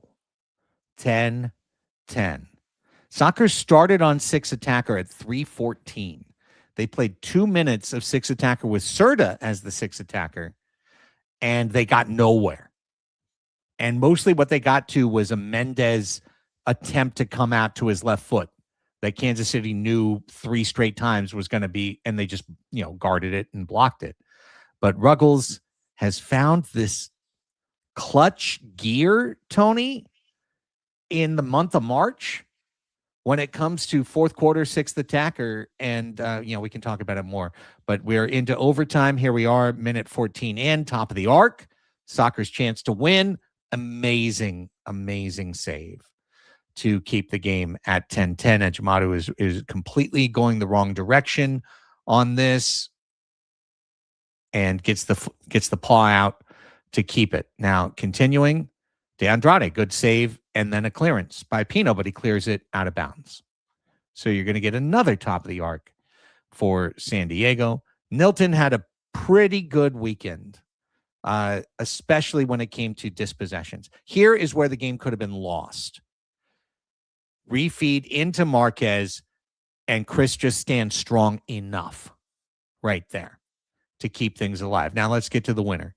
10-10. Soccer started on six attacker at 3:14. They played 2 minutes of six attacker with Cerda as the six attacker, and they got nowhere. And mostly what they got to was a Mendez attempt to come out to his left foot that Kansas City knew 3 straight times was going to be, and they just, guarded it and blocked it. But Ruggles has found this clutch gear, Tony, in the month of March when it comes to fourth quarter, sixth attacker. And, we can talk about it more, but we're into overtime. Here we are, minute 14 in, top of the arc. Soccer's chance to win. Amazing, amazing save to keep the game at 10-10. Ejimadu is completely going the wrong direction on this and gets the paw out to keep it. Now, continuing, De Andrade, good save, and then a clearance by Pino, but he clears it out of bounds. So you're going to get another top of the arc for San Diego. Nilton had a pretty good weekend, especially when it came to dispossessions. Here is where the game could have been lost. Refeed into Marquez, and Chris just stands strong enough right there to keep things alive. Now let's get to the winner.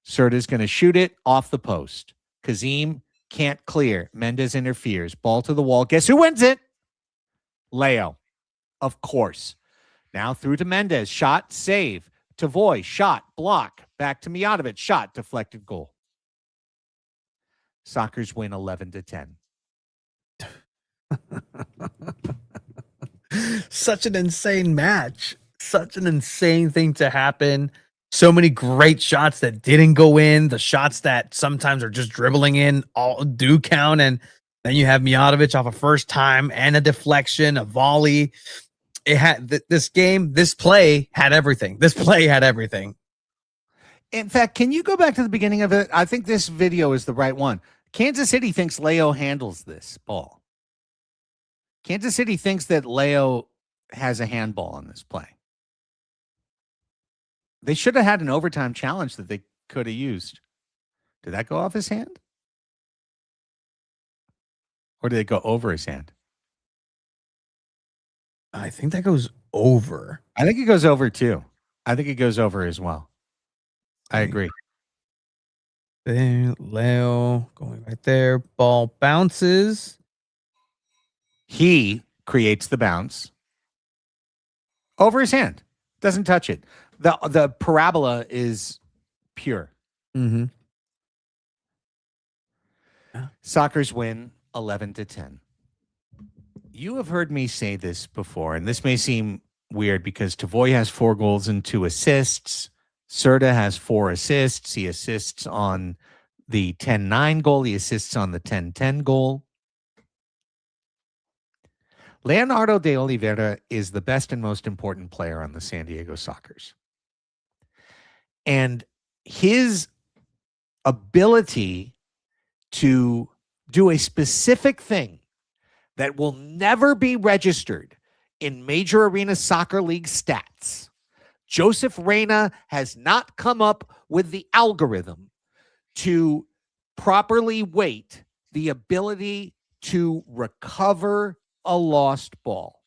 Cerda's going to shoot it off the post. Kazim can't clear. Mendez interferes. Ball to the wall. Guess who wins it? Leo. Of course. Now through to Mendez. Shot, save. Tavoy, shot, block. Back to Mijatovic. Shot, deflected goal. Sockers win 11-10. Such an insane match. Such an insane thing to happen. so many great shots that didn't go in. The shots that sometimes are just dribbling in all do count. And then you have Mijatovic off a first time and a deflection, a volley. It had this play had everything. This play had everything. In fact, can you go back to the beginning of it? I think this video is the right one. Kansas City thinks Leo handles this ball. Kansas City thinks that Leo has a handball on this play. They should have had an overtime challenge that they could have used. Did that go off his hand? Or did it go over his hand? I think that goes over. I think it goes over too. I think it goes over as well. I agree. There, Leo going right there. Ball bounces. He creates the bounce over his hand. Doesn't touch it. The parabola is pure. Mm-hmm. Sockers win 11-10. You have heard me say this before, and this may seem weird because Tavoy has 4 goals and 2 assists. Cerda has 4 assists. He assists on the 10-9 goal. He assists on the 10-10 goal. Leonardo de Oliveira is the best and most important player on the San Diego Sockers. And his ability to do a specific thing that will never be registered in Major Arena Soccer League stats. Joseph Reyna has not come up with the algorithm to properly weight the ability to recover a lost ball,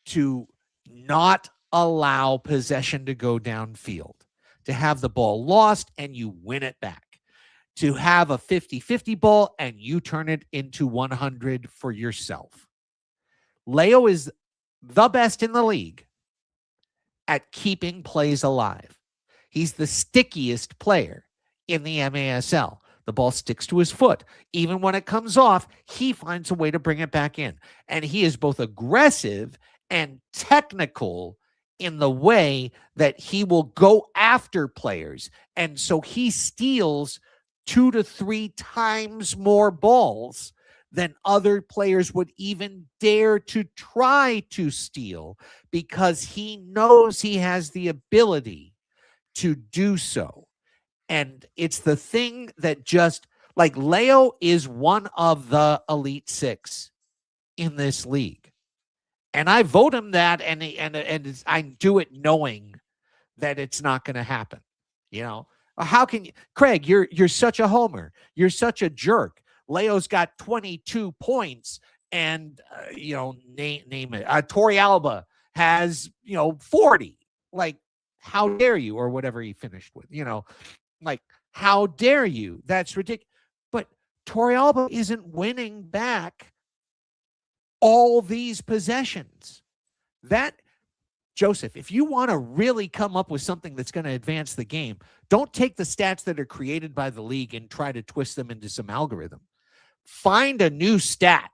to not allow possession to go downfield, to have the ball lost and you win it back, to have a 50-50 ball and you turn it into 100 for yourself. Leo is the best in the league at keeping plays alive. He's the stickiest player in the MASL. The ball sticks to his foot. Even when it comes off, he finds a way to bring it back in. And he is both aggressive and technical in the way that he will go after players. And so he steals 2 to 3 times more balls than other players would even dare to try to steal, because he knows he has the ability to do so. And it's the thing that just, like, Leo is one of the elite 6 in this league. And I vote him that, and I do it knowing that it's not going to happen. You know, how can you, Craig, you're such a homer. You're such a jerk. Leo's got 22 points and, name it. Torre Alba has, 40. Like, how dare you? Or whatever he finished with, like, how dare you? That's ridiculous. But Torre Alba isn't winning back all these possessions. That, Joseph, if you want to really come up with something that's going to advance the game, don't take the stats that are created by the league and try to twist them into some algorithm. Find a new stat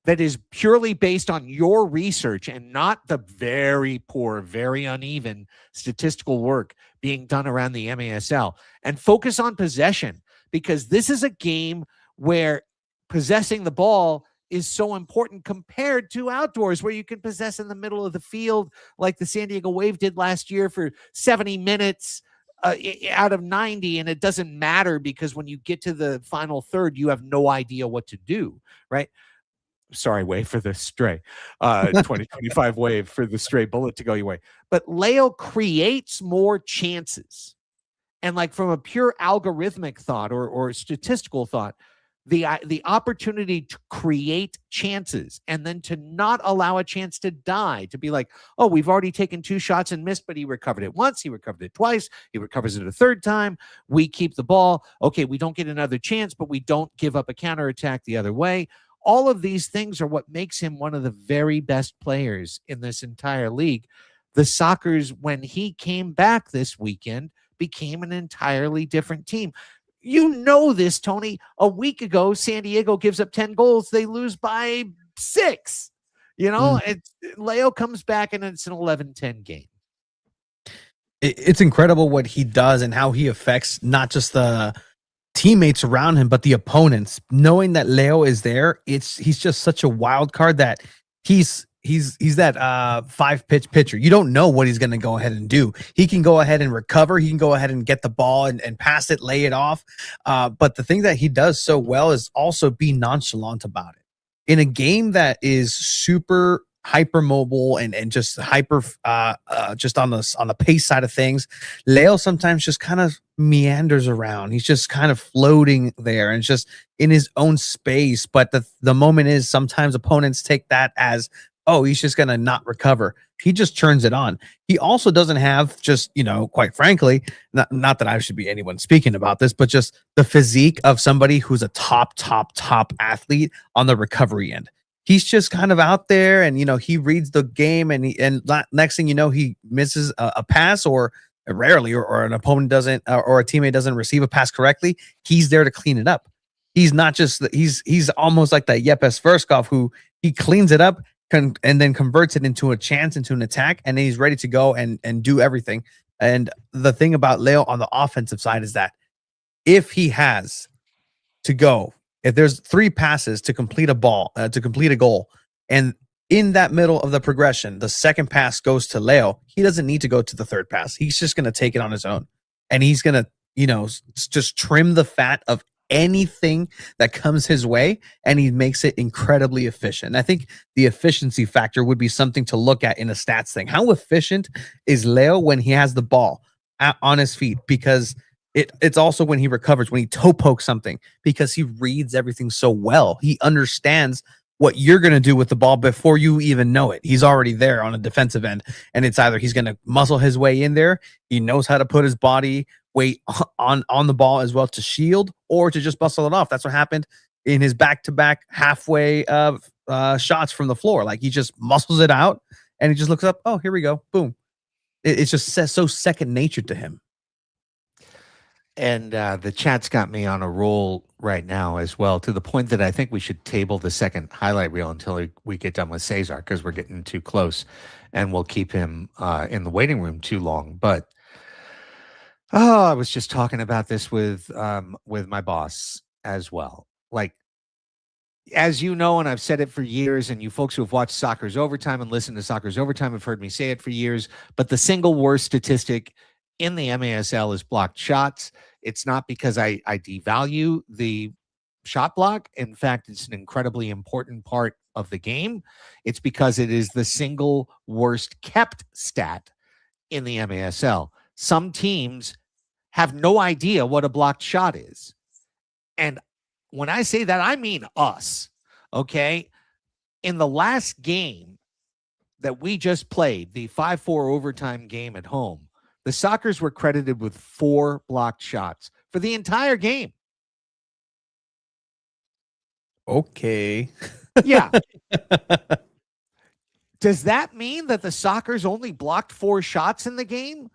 that is purely based on your research and not the very poor, very uneven statistical work being done around the MASL, and focus on possession, because this is a game where possessing the ball is so important compared to outdoors, where you can possess in the middle of the field like the San Diego Wave did last year for 70 minutes out of 90, and it doesn't matter because when you get to the final third, you have no idea what to do, right? Sorry, Wave, for the stray. 2025 Wave for the stray bullet to go your way. But Leo creates more chances. And like from a pure algorithmic thought or statistical thought, the opportunity to create chances and then to not allow a chance to die, to be like, oh, we've already taken 2 shots and missed, but he recovered it once, he recovered it twice, he recovers it a third time, we keep the ball. Okay, we don't get another chance, but we don't give up a counterattack the other way. All of these things are what makes him one of the very best players in this entire league. The Sockers, when he came back this weekend, became an entirely different team. You know this, Tony. A week ago, San Diego gives up 10 goals. They lose by 6. Leo comes back and it's an 11-10 game. It's incredible what he does and how he affects not just the teammates around him, but the opponents. Knowing that Leo is there, he's just such a wild card that he's that 5-pitch pitcher. You don't know what he's going to go ahead and do. He can go ahead and recover. He can go ahead and get the ball and pass it, lay it off. But the thing that he does so well is also be nonchalant about it. In a game that is super hypermobile and just hyper just on the pace side of things, Leo sometimes just kind of meanders around. He's just kind of floating there and just in his own space. But the moment is sometimes opponents take that as, oh, he's just gonna not recover. He just turns it on. He also doesn't have just, quite frankly, not that I should be anyone speaking about this, but just the physique of somebody who's a top athlete on the recovery end. He's just kind of out there and, he reads the game and next thing you know, he misses a pass or rarely, or an opponent doesn't, or a teammate doesn't receive a pass correctly. He's there to clean it up. He's not just, he's almost like that Yepes Verskov who he cleans it up and then converts it into a chance, into an attack. And then he's ready to go and do everything. And the thing about Leo on the offensive side is that if he has to go, if there's 3 passes to complete a ball, to complete a goal, and in that middle of the progression, the second pass goes to Leo, he doesn't need to go to the third pass. He's just going to take it on his own. And he's going to, just trim the fat of anything that comes his way, and he makes it incredibly efficient. And I think the efficiency factor would be something to look at in a stats thing. How efficient is Leo when he has the ball on his feet? Because it's also when he recovers, when he toe pokes something, because he reads everything so well. He understands what you're going to do with the ball before you even know it. He's already there on a defensive end, and it's either he's going to muscle his way in there, he knows how to put his body weight on the ball as well to shield, or to just bustle it off. That's what happened in his back-to-back halfway shots from the floor. Like, he just muscles it out, and he just looks up, oh, here we go, boom. It's just so second nature to him. And the chat's got me on a roll right now as well, to the point that I think we should table the second highlight reel until we get done with Cesar, because we're getting too close and we'll keep him in the waiting room too long. But I was just talking about this with my boss as well. Like, as you know, and I've said it for years, and you folks who have watched Soccer's Overtime and listened to Soccer's Overtime have heard me say it for years, but the single worst statistic in the MASL is blocked shots. It's not because I devalue the shot block. In fact, it's an incredibly important part of the game. It's because it is the single worst kept stat in the MASL. Some teams have no idea what a blocked shot is. And when I say that, I mean us, okay? In the last game that we just played, the 5-4 overtime game at home, the Sockers were credited with 4 blocked shots for the entire game. Okay. Yeah. Does that mean that the Sockers only blocked 4 shots in the game?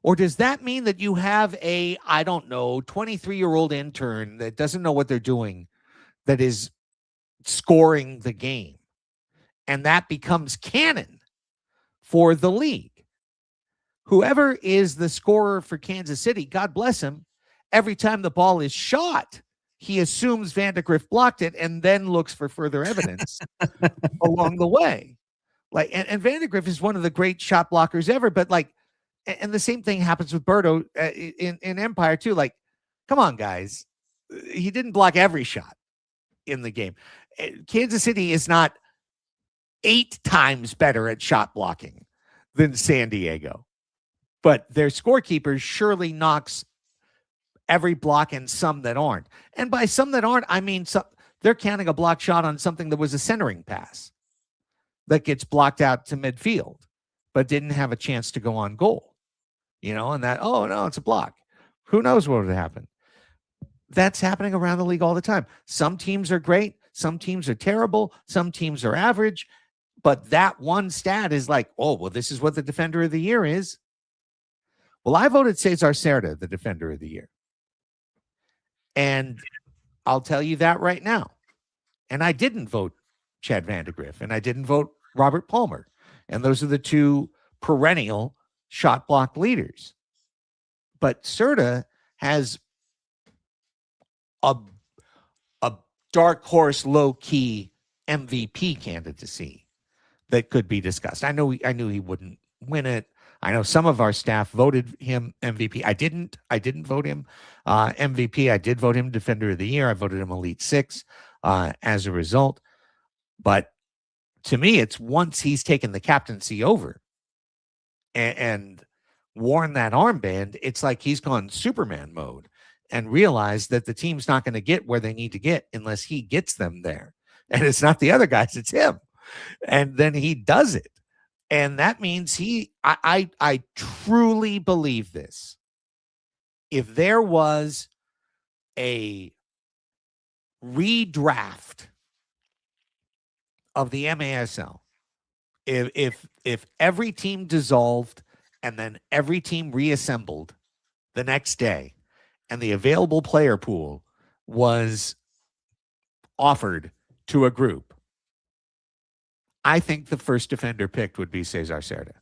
Or does that mean that you have a, 23-year-old intern that doesn't know what they're doing, that is scoring the game? And that becomes canon for the league. Whoever is the scorer for Kansas City, God bless him, every time the ball is shot, he assumes Van de Griff blocked it and then looks for further evidence along the way. Like, and Van de Griff is one of the great shot blockers ever, but like, and the same thing happens with Berto in Empire too. Like, come on, guys. He didn't block every shot in the game. Kansas City is not 8 times better at shot blocking than San Diego. But their scorekeeper surely knocks every block and some that aren't. And by some that aren't, I mean they're counting a block shot on something that was a centering pass that gets blocked out to midfield, but didn't have a chance to go on goal. And that, oh, no, it's a block. Who knows what would happen? That's happening around the league all the time. Some teams are great. Some teams are terrible. Some teams are average. But that one stat is like, oh, well, this is what the Defender of the Year is. Well, I voted Cesar Cerda the Defender of the Year. And I'll tell you that right now. And I didn't vote Chad Van de Griff, and I didn't vote Robert Palmer. And those are the 2 perennial shot block leaders. But Cerda has a dark horse, low key MVP candidacy that could be discussed. I knew he wouldn't win it. I know some of our staff voted him MVP. I didn't vote him MVP. I did vote him Defender of the Year. I voted him Elite Six as a result. But to me, it's once he's taken the captaincy over and worn that armband, it's like he's gone Superman mode and realized that the team's not going to get where they need to get unless he gets them there. And it's not the other guys, it's him. And then he does it. And that means I truly believe this. If there was a redraft of the MASL, if every team dissolved and then every team reassembled the next day and the available player pool was offered to a group, I think the first defender picked would be Cesar Cerda.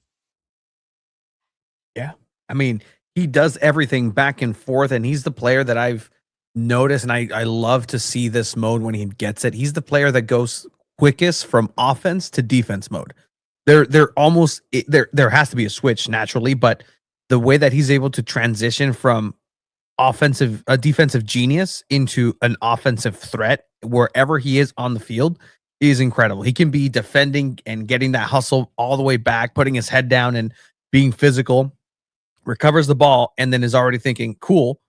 Yeah. I mean, he does everything back and forth, and he's the player that I've noticed, and I love to see this mode when he gets it. He's the player that goes quickest from offense to defense mode. There has to be a switch naturally, but the way that he's able to transition from a defensive genius into an offensive threat wherever he is on the field is incredible. He can be defending and getting that hustle all the way back, putting his head down and being physical, recovers the ball, and then is already thinking, cool,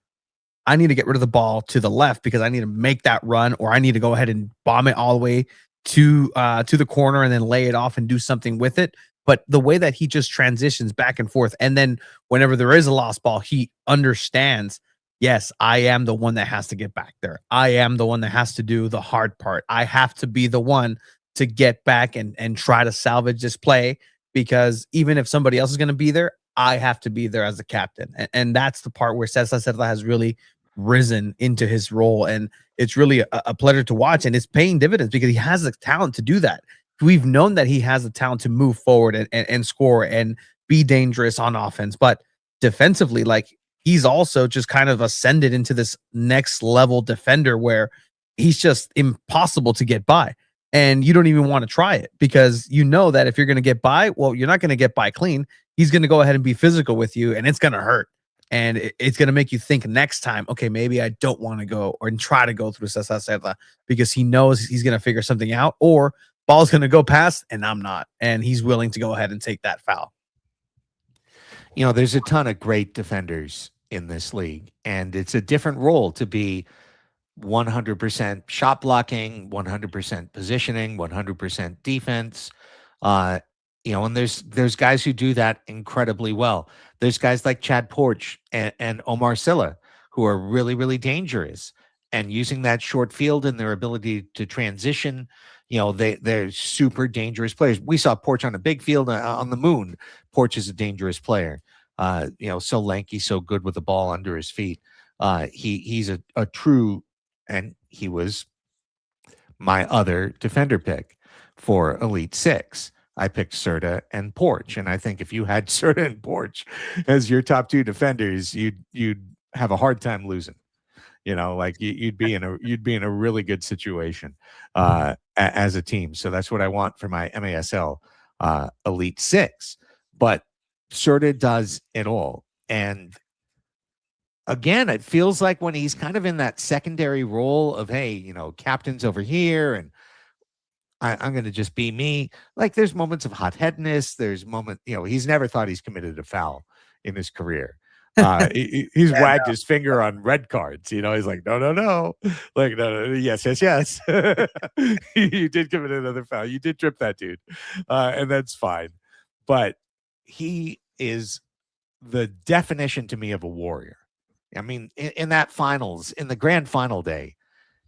I need to get rid of the ball to the left because I need to make that run, or I need to go ahead and bomb it all the way to the corner and then lay it off and do something with it. But the way that he just transitions back and forth, and then whenever there is a lost ball, he understands, yes, I am the one that has to get back there. I am the one that has to do the hard part. I have to be the one to get back and try to salvage this play, because even if somebody else is going to be there, I have to be there as a captain. And that's the part where Cesar Cerda has really risen into his role. And it's really a pleasure to watch. And it's paying dividends because he has the talent to do that. We've known that he has the talent to move forward and score and be dangerous on offense. But defensively, like, he's also just kind of ascended into this next level defender where he's just impossible to get by. And you don't even want to try it because you know that if you're going to get by, well, you're not going to get by clean. He's going to go ahead and be physical with you, and it's going to hurt. And it's going to make you think next time, okay, maybe I don't want to go or try to go through Cesar Cerda because he knows he's going to figure something out, or ball's going to go past and I'm not. And he's willing to go ahead and take that foul. You know, there's a ton of great defenders in this league, and it's a different role to be 100% shot blocking, 100% positioning, 100% defense. You know, and there's guys who do that incredibly well. There's guys like Chad Porch and Omar Silla who are really, really dangerous and using that short field and their ability to transition. You know, they're super dangerous players. We saw Porch on a big field on the moon. Porch is a dangerous player. You know, so lanky, so good with the ball under his feet. He's a true, and he was my other defender pick for Elite Six. I picked Cerda and Porch, and I think if you had Cerda and Porch as your top two defenders, you'd have a hard time losing. You know, like you'd be in a really good situation as a team. So that's what I want for my MASL Elite Six. But Cerda does it all, and again, it feels like when he's kind of in that secondary role of, hey, you know, captain's over here, and I'm going to just be me. Like, there's moments of hot-headedness. There's moments, you know, he's never thought he's committed a foul in his career. He's wagged his finger on red cards. You know, he's like, no. Like, no, yes. You did commit another foul. You did trip that dude. And that's fine. But he is the definition to me of a warrior. I mean, in that finals, in the grand final day,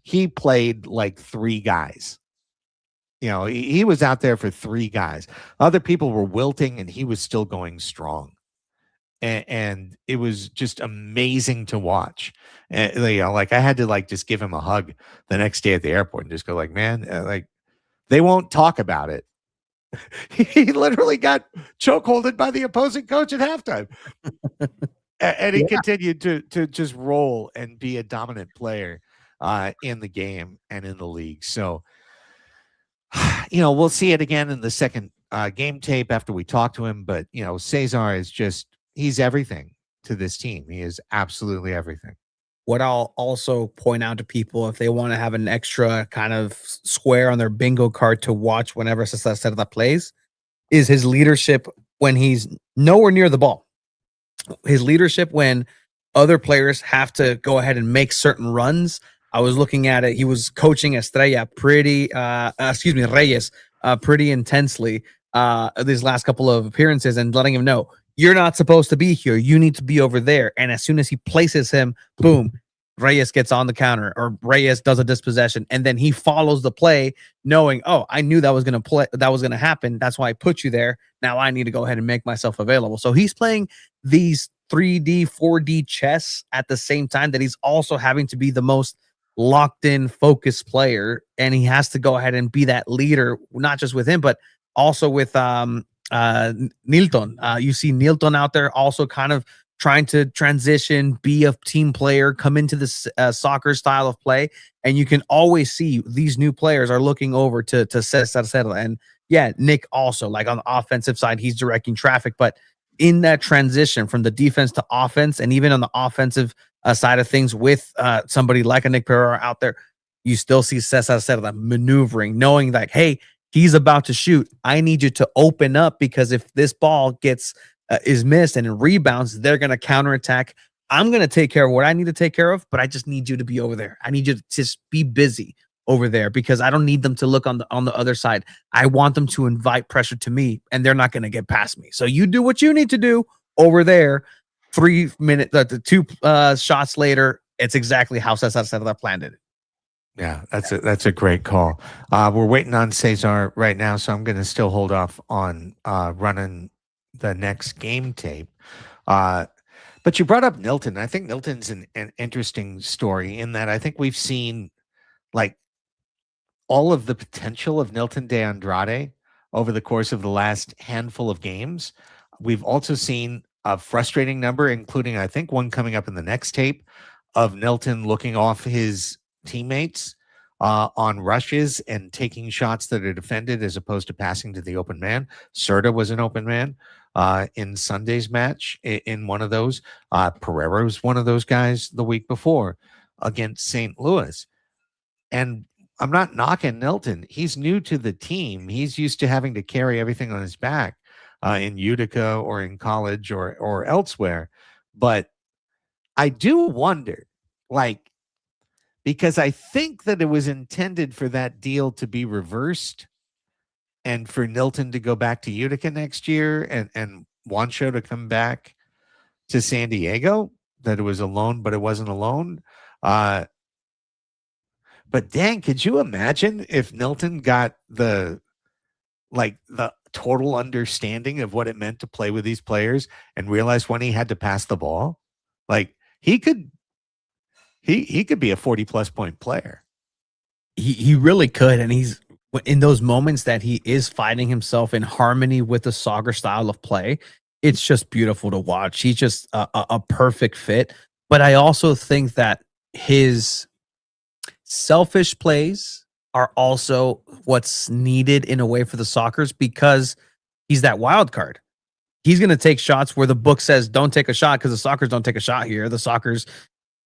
he played like three guys. You know, he was out there for three guys. Other people were wilting, and he was still going strong. And it was just amazing to watch. And, you know, like, I had to like just give him a hug the next day at the airport and just go like, man, like, they won't talk about it, He literally got chokeholded by the opposing coach at halftime. And he continued to just roll and be a dominant player in the game and in the league. So, we'll see it again in the second game tape after we talk to him. But, Cesar is he's everything to this team. He is absolutely everything. What I'll also point out to people, if they want to have an extra kind of square on their bingo card to watch whenever Cesar Cerda plays, is his leadership when he's nowhere near the ball. His leadership when other players have to go ahead and make certain runs. I was looking at it. He was coaching Reyes pretty intensely these last couple of appearances and letting him know, you're not supposed to be here. You need to be over there. And as soon as he places him, boom, Reyes gets on the counter, or Reyes does a dispossession, and then he follows the play, knowing, oh, I knew that was going to happen. That's why I put you there. Now I need to go ahead and make myself available. So he's playing these 3D, 4D chess at the same time that he's also having to be the most locked in, focused player, and he has to go ahead and be that leader, not just with him, but also with Nilton. You see Nilton out there also kind of trying to transition, be a team player, come into this soccer style of play. And you can always see these new players are looking over to Cesar Cerda. And yeah, Nick also, like on the offensive side, he's directing traffic. But in that transition from the defense to offense, and even on the offensive side of things with somebody like a Nick Pereira out there, you still see Cesar Cerda maneuvering, knowing that, hey, he's about to shoot. I need you to open up, because if this ball is missed and it rebounds, they're going to counterattack. I'm going to take care of what I need to take care of, but I just need you to be over there. I need you to just be busy over there, because I don't need them to look on the other side. I want them to invite pressure to me, and they're not going to get past me. So you do what you need to do over there. 3 minutes, the two shots later, it's exactly how Cesar Cerda planned it. Yeah, that's a great call. We're waiting on Cesar right now, so I'm going to still hold off on running the next game tape. But you brought up Nilton. I think Nilton's an interesting story in that I think we've seen like all of the potential of Nilton de Andrade over the course of the last handful of games. We've also seen a frustrating number, including I think one coming up in the next tape, of Nilton looking off his teammates on rushes and taking shots that are defended as opposed to passing to the open man. Cerda was an open man in Sunday's match in one of those. Pereira was one of those guys the week before against St. Louis. And I'm not knocking Nilton. He's new to the team. He's used to having to carry everything on his back in Utica or in college or elsewhere. But I do wonder, because I think that it was intended for that deal to be reversed and for Nilton to go back to Utica next year and Juancho to come back to San Diego, that it was a loan, but it wasn't a loan. But Dan, could you imagine if Nilton got the total understanding of what it meant to play with these players and realized when he had to pass the ball? Like he could be a 40+ point player. He really could. And he's in those moments that he is finding himself in harmony with the soccer style of play. It's just beautiful to watch. He's just a perfect fit. But I also think that his selfish plays are also what's needed in a way for the Sockers, because he's that wild card. He's going to take shots where the book says don't take a shot, because the Sockers don't take a shot here. The Sockers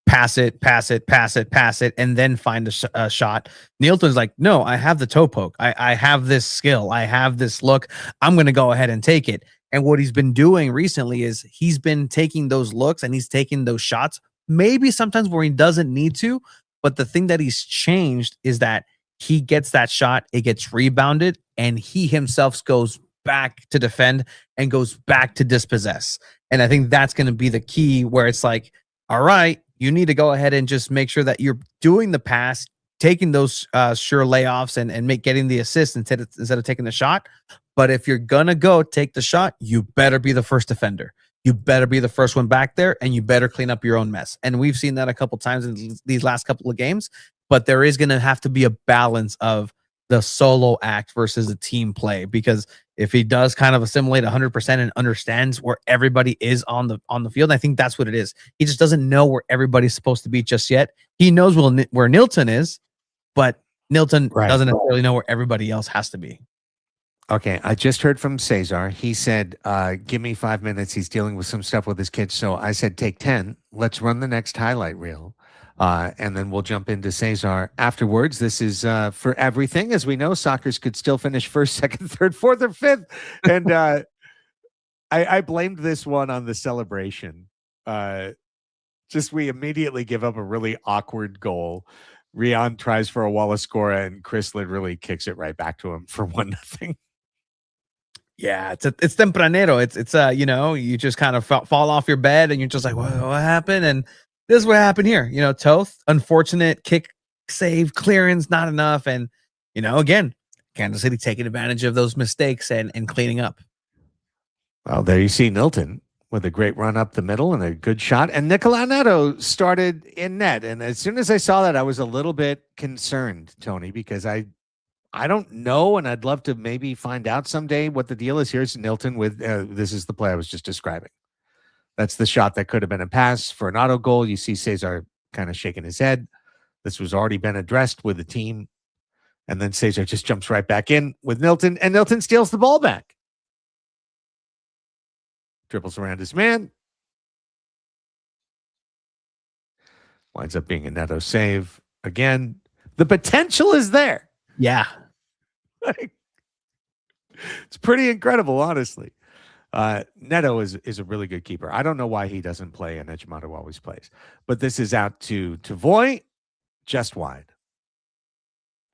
pass it, and then find a shot. Nilton's like, no, I have the toe poke. I have this skill. I have this look. I'm going to go ahead and take it. And what he's been doing recently is he's been taking those looks and he's taking those shots, maybe sometimes where he doesn't need to. But the thing that he's changed is that he gets that shot, it gets rebounded, and he himself goes back to defend and goes back to dispossess. And I think that's going to be the key, where it's like, all right, you need to go ahead and just make sure that you're doing the pass, taking those sure layoffs and getting the assist instead of taking the shot. But if you're going to go take the shot, you better be the first defender. You better be the first one back there, and you better clean up your own mess. And we've seen that a couple times in these last couple of games, but there is going to have to be a balance of the solo act versus the team play, because if he does kind of assimilate 100% and understands where everybody is on the field, I think that's what it is. He just doesn't know where everybody's supposed to be just yet. He knows where Nilton is, but Nilton doesn't necessarily know where everybody else has to be. Okay, I just heard from Cesar. He said, give me 5 minutes. He's dealing with some stuff with his kids. So I said, take 10. Let's run the next highlight reel. And then we'll jump into Cesar afterwards. This is for everything. As we know, Sockers could still finish first, second, third, fourth, or fifth. And I blamed this one on the celebration. Just we immediately give up a really awkward goal. Rian tries for a Wallace-Scora, and Chris literally kicks it right back to him for 1-0. Yeah, it's tempranero. It's you know, you just kind of fall off your bed and you're just like, what happened? And this is what happened here. You know, Toth, unfortunate kick save, clearance, not enough. And, you know, again, Kansas City taking advantage of those mistakes and cleaning up. Well, there you see Nilton with a great run up the middle and a good shot. And Nicolau Neto started in net. And as soon as I saw that, I was a little bit concerned, Tony, because I don't know, and I'd love to maybe find out someday what the deal is. Here's Nilton with this is the play I was just describing. That's the shot that could have been a pass for an auto goal. You see Cesar kind of shaking his head. This was already been addressed with the team. And then Cesar just jumps right back in with Nilton, and Nilton steals the ball back. Dribbles around his man. Winds up being a Neto save. Again, the potential is there. Yeah. It's pretty incredible, honestly. Neto is a really good keeper. I don't know why he doesn't play and Ejimado always plays. But this is out to Voy, just wide.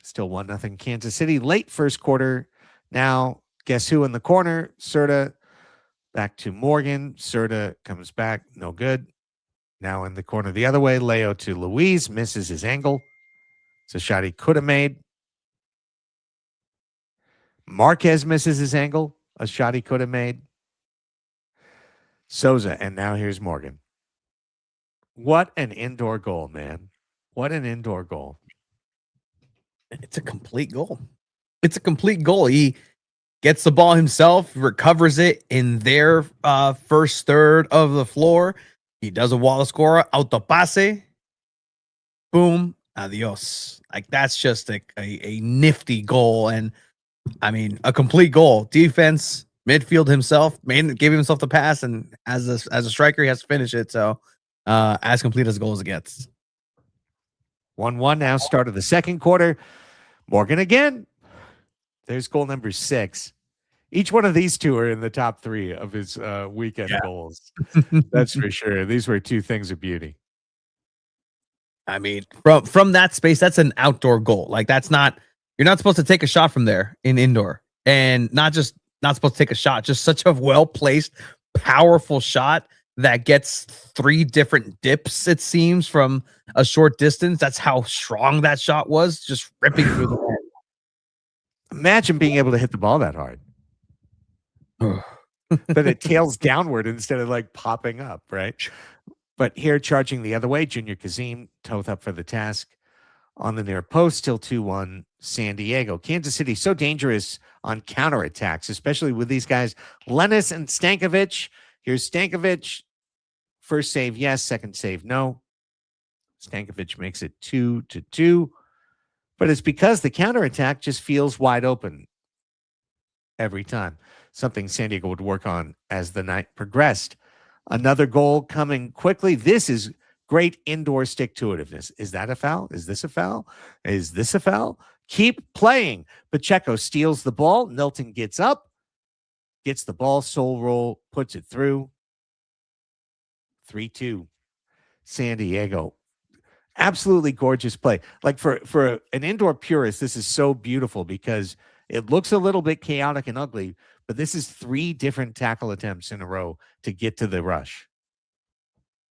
Still 1-0 Kansas City. Late first quarter. Now, guess who in the corner? Cerda back to Morgan. Cerda comes back. No good. Now in the corner the other way. Leo to Luis. Misses his angle. It's a shot he could have made. Marquez misses his angle. A shot he could have made. Souza. And now here's Morgan. What an indoor goal, man. What an indoor goal. It's a complete goal. It's a complete goal. He gets the ball himself, recovers it in their first third of the floor. He does a Wallace-Scora, autopase, boom, adios. Like, that's just a nifty goal. And, I mean, a complete goal. Defense, midfield himself, gave himself the pass, and as a striker, he has to finish it. So, as complete as a goal as it gets. 1-1 now, start of the second quarter. Morgan again. There's goal number 6. Each one of these two are in the top 3 of his weekend goals. That's for sure. These were 2 things of beauty. I mean, from that space, that's an outdoor goal. Like, that's not, you're not supposed to take a shot from there in indoor, and not supposed to take a shot, just such a well-placed, powerful shot that gets 3 different dips, it seems, from a short distance. That's how strong that shot was, just ripping through the net. Imagine being able to hit the ball that hard. That it tails downward instead of like popping up, right? But here, charging the other way, Junior Kazim, Toth up for the task on the near post, still 2-1 San Diego. Kansas City so dangerous on counterattacks, especially with these guys, Lennis and Stankovic. Here's Stankovic. First save, yes. Second save, no. Stankovic makes it 2-2. But it's because the counterattack just feels wide open every time. Something San Diego would work on as the night progressed. Another goal coming quickly. This is great indoor stick-to-itiveness. Is that a foul? Is this a foul? Is this a foul? Keep playing. Pacheco steals the ball. Nilton gets up, gets the ball, soul roll, puts it through. 3-2. San Diego. Absolutely gorgeous play. Like for an indoor purist, this is so beautiful because it looks a little bit chaotic and ugly, but this is 3 different tackle attempts in a row to get to the rush.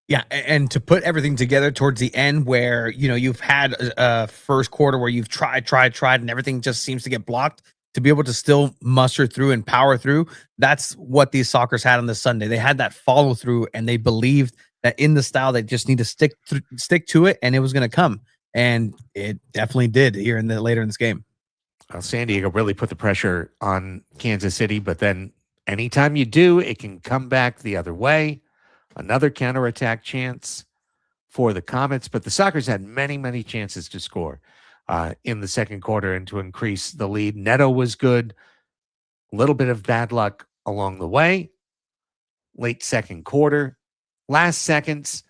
Yeah, and to put everything together towards the end where, you know, you've had a first quarter where you've tried, and everything just seems to get blocked, to be able to still muster through and power through, that's what these Sockers had on this Sunday. They had that follow through, and they believed that in the style they just need to stick to it, and it was going to come. And it definitely did here later in this game. Well, San Diego really put the pressure on Kansas City, but then anytime you do, it can come back the other way. Another counterattack chance for the Comets, but the Sockers had many, many chances to score in the second quarter and to increase the lead. Neto was good. A little bit of bad luck along the way. Late second quarter, last seconds,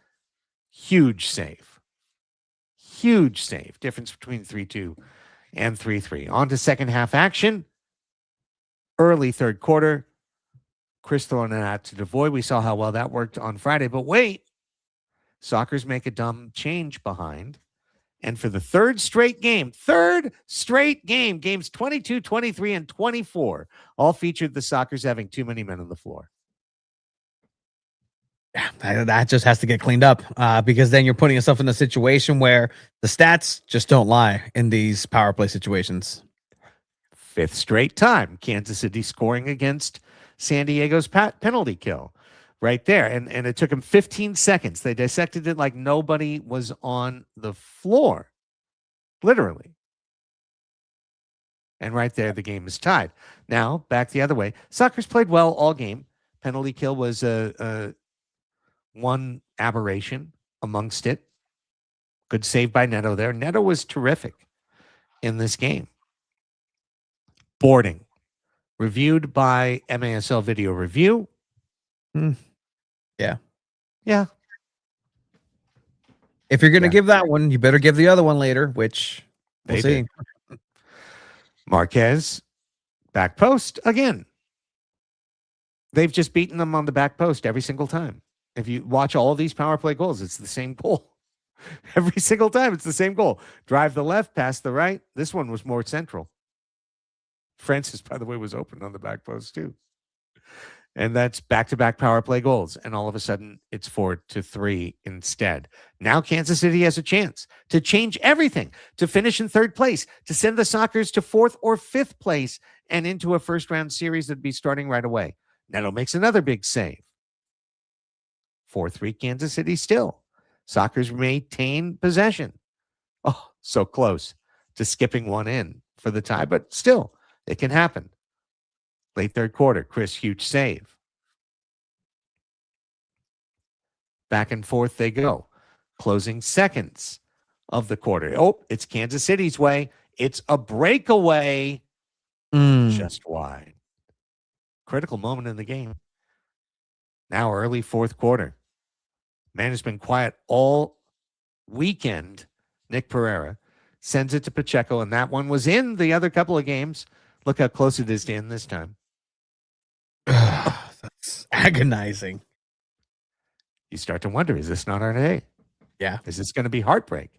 huge save. Huge save. Difference between 3-2 and 3-3. On to second half action. Early third quarter. Chris throwing it out to Devoy. We saw how well that worked on Friday. But wait, Sockers make a dumb change behind. And for the third straight game, games 22, 23, and 24, all featured the Sockers having too many men on the floor. Yeah, that just has to get cleaned up because then you're putting yourself in a situation where the stats just don't lie in these power play situations. Fifth straight time, Kansas City scoring against San Diego's penalty kill right there. And it took them 15 seconds. They dissected it like nobody was on the floor, literally. And right there, the game is tied. Now, back the other way. Sockers played well all game. Penalty kill was one aberration amongst it. Good save by Neto there. Neto was terrific in this game. Boarding. Reviewed by MASL Video Review. Yeah. Yeah. If you're going to give that one, you better give the other one later, which we'll see. Did. Marquez, back post again. They've just beaten them on the back post every single time. If you watch all these power play goals, it's the same goal. Every single time, it's the same goal. Drive the left, pass the right. This one was more central. Francis, by the way, was open on the back post too. And that's back-to-back power play goals. And all of a sudden, it's 4-3 instead. Now Kansas City has a chance to change everything, to finish in third place, to send the Sockers to fourth or fifth place and into a first-round series that'd be starting right away. Neto makes another big save. 4-3 Kansas City still. Sockers maintain possession. Oh, so close to skipping one in for the tie, but still, it can happen. Late third quarter, Chris, huge save. Back and forth they go. Closing seconds of the quarter. Oh, it's Kansas City's way. It's a breakaway. Just wide. Critical moment in the game. Now early fourth quarter. Man has been quiet all weekend. Nick Pereira sends it to Pacheco, and that one was in the other couple of games. Look how close it is to end this time. That's agonizing. You start to wonder, is this not our day? Yeah. Is this going to be heartbreak?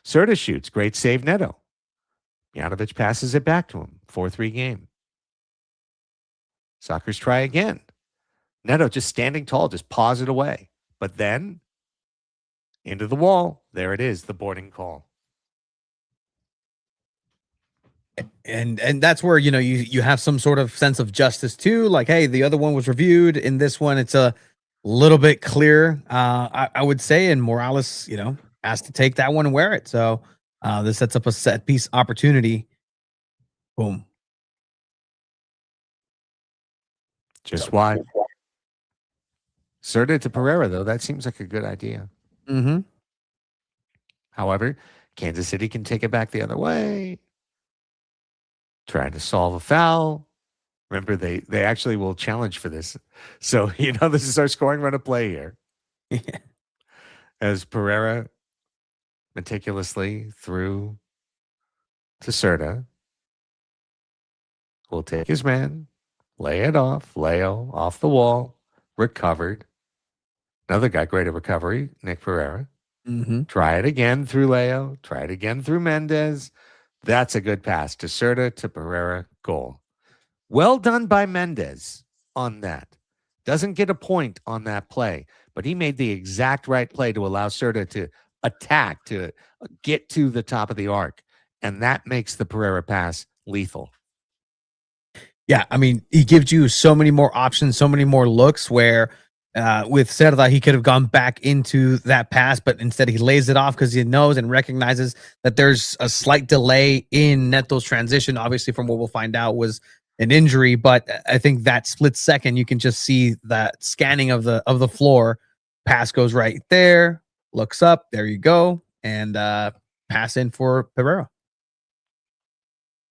Cerda shoots. Great save, Neto. Janovic passes it back to him. 4-3 game. Sockers try again. Neto just standing tall, just paws it away. But then, into the wall. There it is, the boarding call. And that's where, you know, you have some sort of sense of justice too. Like, hey, the other one was reviewed. In this one, it's a little bit clearer, I would say. And Morales, you know, has to take that one and wear it. So this sets up a set piece opportunity. Boom. Just wide. Cerda to Pereira, though, that seems like a good idea. Mm-hmm. However, Kansas City can take it back the other way. Trying to solve a foul. Remember, they actually will challenge for this. So, you know, this is our scoring run of play here. Yeah. As Pereira meticulously threw to Cerda. Will take his man, lay it off, Leo off the wall, recovered. Another guy, great at recovery, Nick Pereira. Mm-hmm. Try it again through Leo. Try it again through Mendez. That's a good pass to Cerda to Pereira, goal. Well done by Mendez on that. Doesn't get a point on that play, but he made the exact right play to allow Cerda to attack, to get to the top of the arc. And that makes the Pereira pass lethal. Yeah, I mean, he gives you so many more options, so many more looks where With Cerda, he could have gone back into that pass, but instead he lays it off because he knows and recognizes that there's a slight delay in Neto's transition. Obviously, from what we'll find out was an injury, but I think that split second you can just see that scanning of the floor. Pass goes right there, looks up, there you go, and pass in for Pereira.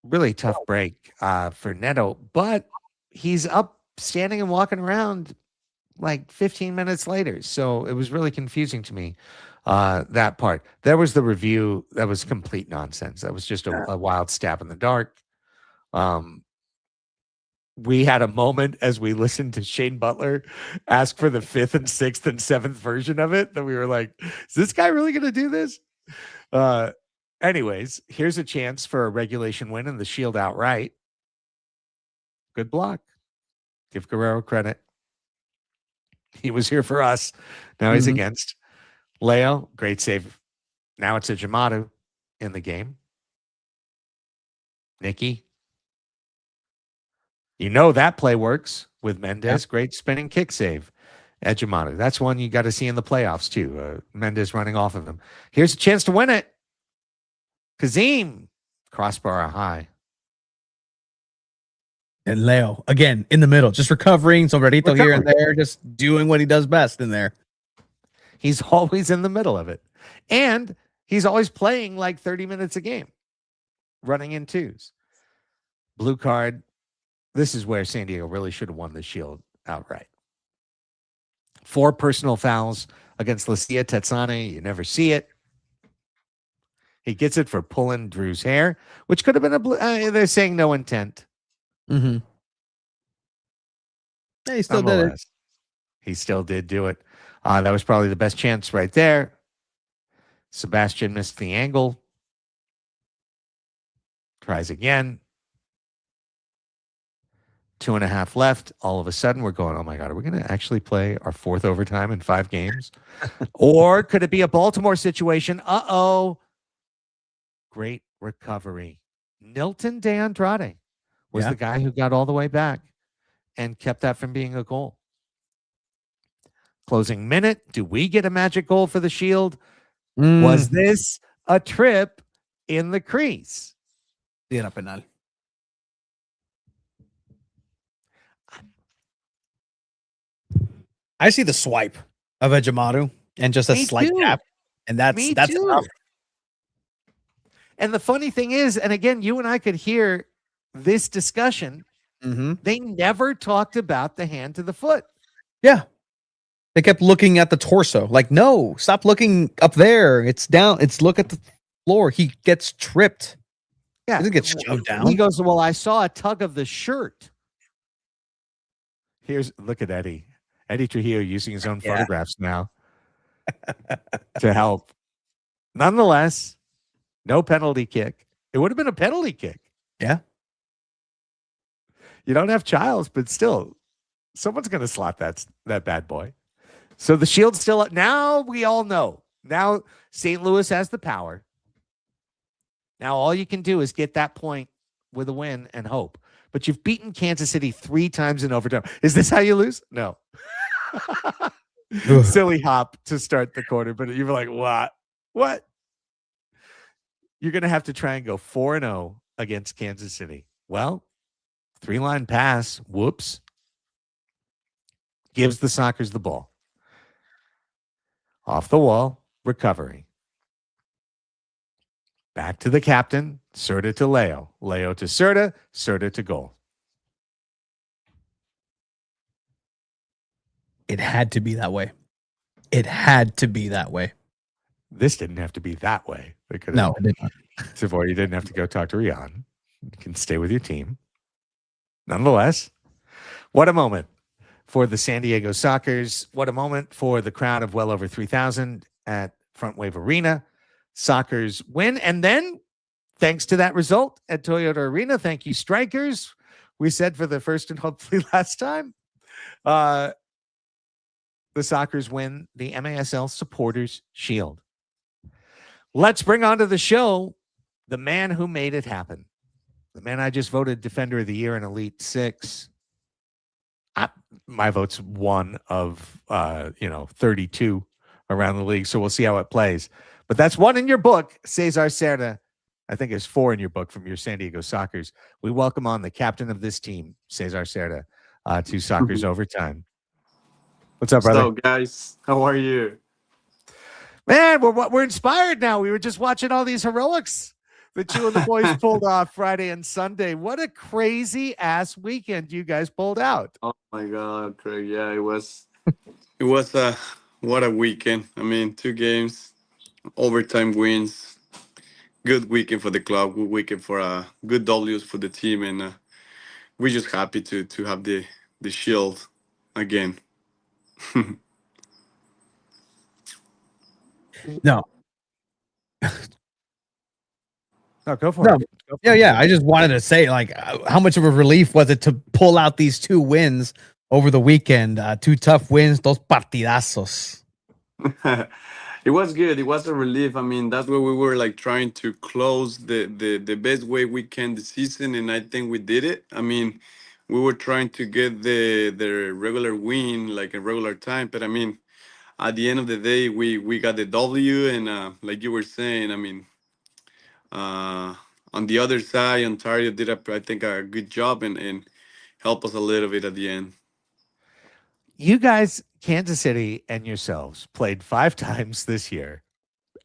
Really tough break for Neto, but he's up, standing and walking around like 15 minutes later. So it was really confusing to me, that part. There was the review that was complete nonsense. That was just a wild stab in the dark. We had a moment as we listened to Shane Butler ask for the 5th and 6th and 7th version of it that we were like, is this guy really going to do this? Anyways, here's a chance for a regulation win and the Shield outright. Good block. Give Guerrero credit. He was here for us. Now he's against Leo. Great save. Now it's a Jamadu in the game. Nikki. You know that play works with Mendez. Yeah. Great spinning kick save at Jamadu. That's one you got to see in the playoffs too. Mendez running off of him. Here's a chance to win it. Kazim. Crossbar high. And Leo, again, in the middle, just recovering. Sombrerito here and there, just doing what he does best in there. He's always in the middle of it. And he's always playing like 30 minutes a game, running in twos. Blue card. This is where San Diego really should have won the Shield outright. 4 personal fouls against Lucia Tetzane. You never see it. He gets it for pulling Drew's hair, which could have been they're saying no intent. Yeah, he still did it. He still did do it. That was probably the best chance right there. Sebastian missed the angle. Tries again. 2.5 left. All of a sudden, we're going, oh my God, are we going to actually play our 4th overtime in 5 games? Or could it be a Baltimore situation? Uh-oh. Great recovery. Nilton De Andrade was the guy who got all the way back and kept that from being a goal. Closing minute. Do we get a magic goal for the Shield? Was this a trip in the crease? Era penal. I see the swipe of a Jamadu and just a slight tap. And that's enough. And the funny thing is, and again, you and I could hear this discussion. They never talked about the hand to the foot. Yeah. They kept looking at the torso. Like, no, stop looking up there. It's down. It's look at the floor. He gets tripped. Yeah. He gets shoved down. He goes, well, I saw a tug of the shirt. Look at Eddie. Eddie Trujillo using his own photographs now to help. Nonetheless, no penalty kick. It would have been a penalty kick. Yeah. You don't have Childs, but still, someone's going to slot that bad boy. So the Shield's still up. Now we all know. Now St. Louis has the power. Now all you can do is get that point with a win and hope. But you've beaten Kansas City 3 times in overtime. Is this how you lose? No. Silly hop to start the quarter, but you were like, what? What? You're going to have to try and go 4-0 against Kansas City. Well, 3-line pass. Whoops. Gives the Sockers the ball. Off the wall. Recovery. Back to the captain. Cerda to Leo. Leo to Cerda. Cerda to goal. It had to be that way. It had to be that way. This didn't have to be that way. No, it didn't. Savoy, you didn't have to go talk to Rian. You can stay with your team. Nonetheless, what a moment for the San Diego Sockers. What a moment for the crowd of well over 3,000 at Front Wave Arena. Sockers win. And then, thanks to that result at Toyota Arena, thank you, Strikers. We said for the first and hopefully last time, the Sockers win the MASL Supporters Shield. Let's bring onto the show the man who made it happen. The man I just voted Defender of the Year in Elite 6. My vote's one of 32 around the league. So we'll see how it plays. But that's one in your book, Cesar Cerda. I think it's four in your book from your San Diego Sockers. We welcome on the captain of this team, Cesar Cerda, to Sockers Overtime. What's up, brother? So, guys, how are you? Man, we're inspired now. We were just watching all these heroics that you and the boys pulled off Friday and Sunday. What a crazy ass weekend you guys pulled out. Oh my God, Craig. Yeah, it was. What a weekend. I mean, 2 games, overtime wins. Good weekend for the club. Good weekend for good W's for the team, and we're just happy to have the shield again. No, No, go for No. it. Go for yeah, it. yeah. I just wanted to say, like, how much of a relief was it to pull out these 2 wins over the weekend? 2 tough wins, dos partidazos. It was good. It was a relief. I mean, that's where we were like trying to close the best way we can the season, and I think we did it. I mean, we were trying to get the regular win like a regular time, but I mean, at the end of the day, we got the W, and like you were saying, I mean, uh, on the other side, Ontario did I think a good job and help us a little bit at the end. You guys, Kansas City and yourselves, played 5 times this year,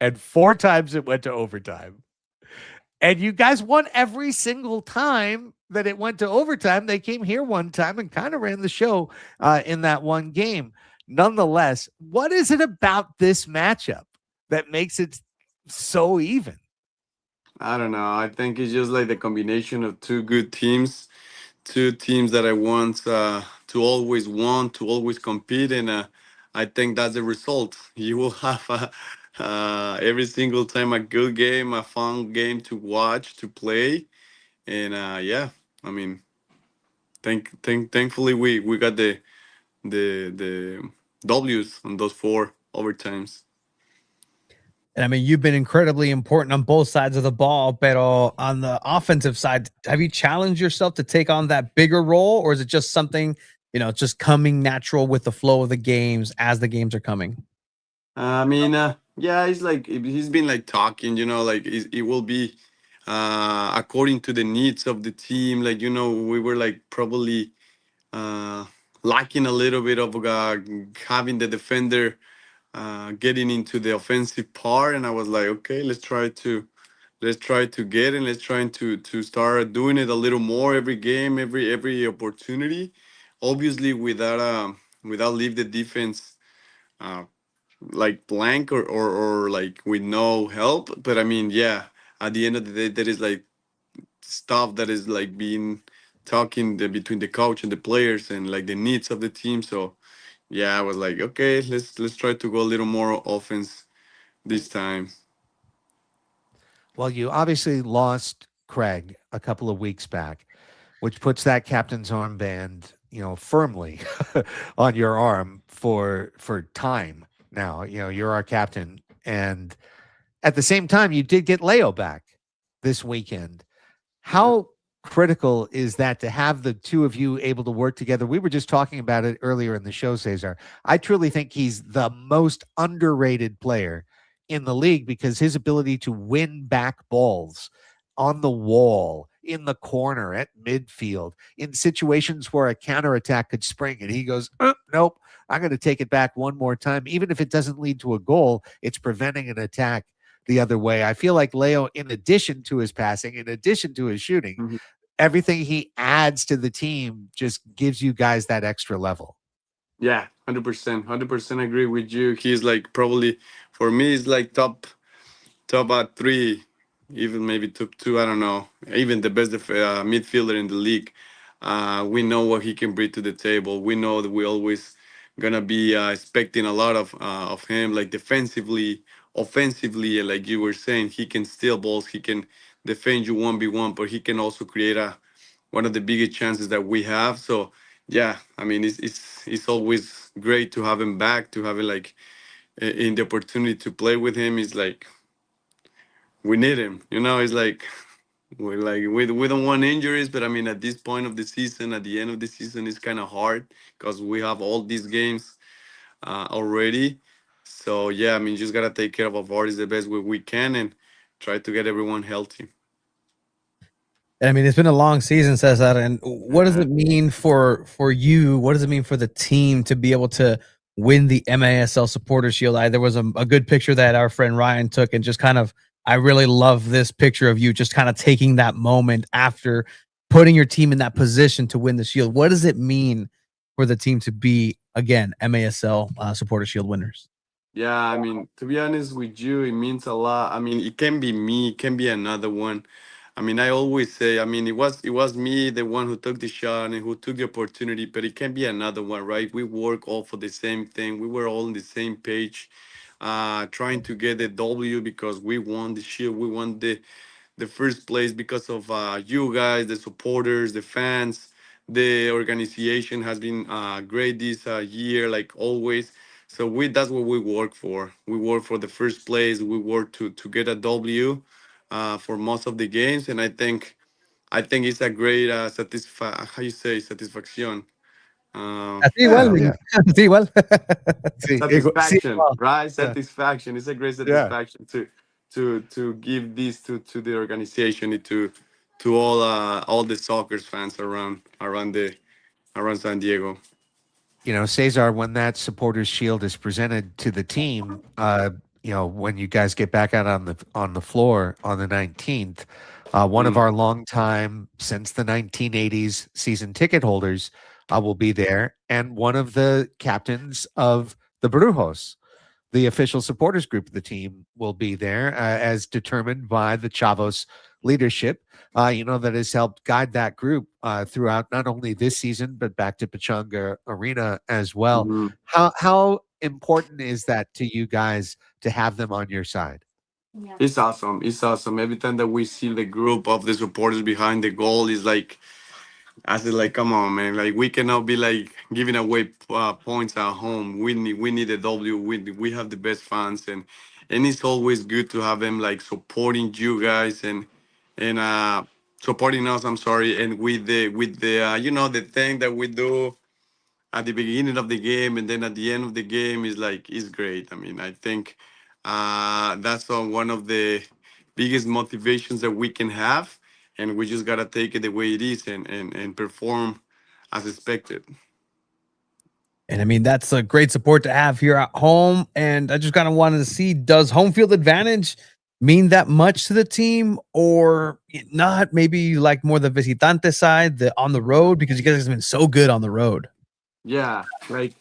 and 4 times it went to overtime. And you guys won every single time that it went to overtime. They came here one time and kind of ran the show in that one game. Nonetheless, what is it about this matchup that makes it so even? I don't know. I think it's just like the combination of 2 teams that I want to always compete, and I think that's the result. You will have every single time a good game, a fun game to watch, to play, and yeah, I mean, thankfully we got the W's on those 4 overtimes. And I mean, you've been incredibly important on both sides of the ball, but on the offensive side, have you challenged yourself to take on that bigger role, or is it just something, just coming natural with the flow of the games as the games are coming? I mean, yeah, he's like he's been like talking, like it will be according to the needs of the team. Like we were like probably uh, lacking a little bit of having the defender getting into the offensive part, and I was like, okay, let's try to get and let's try to start doing it a little more every game, every opportunity. Obviously, without leave the defense. Like blank or like with no help, but I mean, yeah, at the end of the day there is like stuff that is like being talking between the coach and the players and like the needs of the team. So yeah, I was like, okay, let's try to go a little more offense this time. Well, you obviously lost Craig a couple of weeks back, which puts that captain's armband, firmly on your arm for time now. You're our captain. And at the same time, you did get Leo back this weekend. How critical is that to have the two of you able to work together? We were just talking about it earlier in the show, Cesar. I truly think he's the most underrated player in the league because his ability to win back balls on the wall, in the corner, at midfield, in situations where a counterattack could spring and he goes, nope, I'm going to take it back one more time. Even if it doesn't lead to a goal, it's preventing an attack the other way. I feel like Leo, in addition to his passing, in addition to his shooting, Mhm. everything he adds to the team just gives you guys that extra level. Yeah, 100% agree with you. He's like probably for me he's like top 3, even maybe top 2. I don't know. Even the best midfielder in the league. We know what he can bring to the table. We know that we always gonna be expecting a lot of him, like defensively, offensively. Like you were saying, he can steal balls. He can defend you 1v1, but he can also create one of the biggest chances that we have. So yeah, I mean, it's always great to have him back, to have it like in the opportunity to play with him. Is like we need him. It's like We don't want injuries, but I mean at this point of the season, at the end of the season, it's kind of hard because we have all these games already. So yeah, I mean just gotta take care of our bodies the best way we can and try to get everyone healthy. And I mean, it's been a long season, Cesar. And what does Uh, it mean for you? What does it mean for the team to be able to win the MASL Supporter Shield? There was a good picture that our friend Ryan took, and just kind of, I really love this picture of you just kind of taking that moment after putting your team in that position to win the shield. What does it mean for the team to be, again, MASL Supporter Shield winners? Yeah, I mean, to be honest with you, it means a lot. I mean, it can be me, it can be another one. I mean, I always say, I mean, it was me, the one who took the shot and who took the opportunity, but it can be another one, right? We work all for the same thing. We were all on the same page, trying to get the W because we won the shield. We won the first place because of you guys, the supporters, the fans. The organization has been great this year, like always. So that's what we work for. We work for the first place. We work to get a W for most of the games, and I think it's a great how you say satisfaction. Uh, Así igual, Yeah, yeah. así igual. See, Satisfaction, well, right? yeah, Satisfaction. It's a great yeah. satisfaction to give this to the organization and to all the soccer fans around San Diego. Cesar, when that supporters shield is presented to the team, when you guys get back out on the floor on the 19th, one of Mm. our longtime since the 1980s season ticket holders will be there, and one of the captains of the Brujos, the official supporters group of the team, will be there as determined by the Chavos leadership, that has helped guide that group throughout not only this season, but back to Pachanga Arena as well. Mhm. How important is that to you guys to have them on your side? It's awesome. It's awesome. Every time that we see the group of the supporters behind the goal, is like I said, like, come on, man. Like, we cannot be like giving away points at home. We need a W. We have the best fans, and it's always good to have them like supporting you guys and supporting us. I'm sorry, and with the the thing that we do at the beginning of the game and then at the end of the game is great. I mean, I think that's one of the biggest motivations that we can have, and we just gotta take it the way it is and perform as expected. And I mean, that's a great support to have here at home. And I just kind of wanted to see, does home field advantage mean that much to the team or not? Maybe you like more the visitante side, the on the road, because you guys have been so good on the road. Yeah, like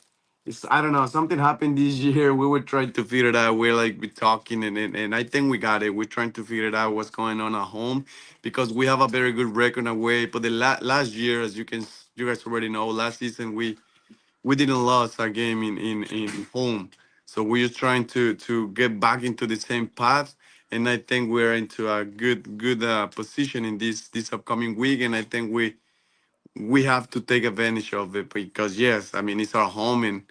I don't know, something happened this year. We were trying to figure it out. We're like be talking and I think we got it. We're trying to figure it out what's going on at home because we have a very good record away. But the last year, as you guys already know, last season we didn't lose a game in home. So we're just trying to get back into the same path. And I think we're into a good position in this upcoming week. And I think we have to take advantage of it because yes, I mean it's our home and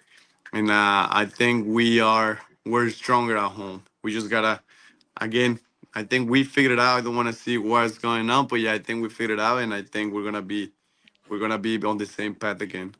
I think we're stronger at home. We just gotta again. I think we figured it out. I don't want to see what's going on, but yeah, I think we figured it out, and I think we're gonna be on the same path again.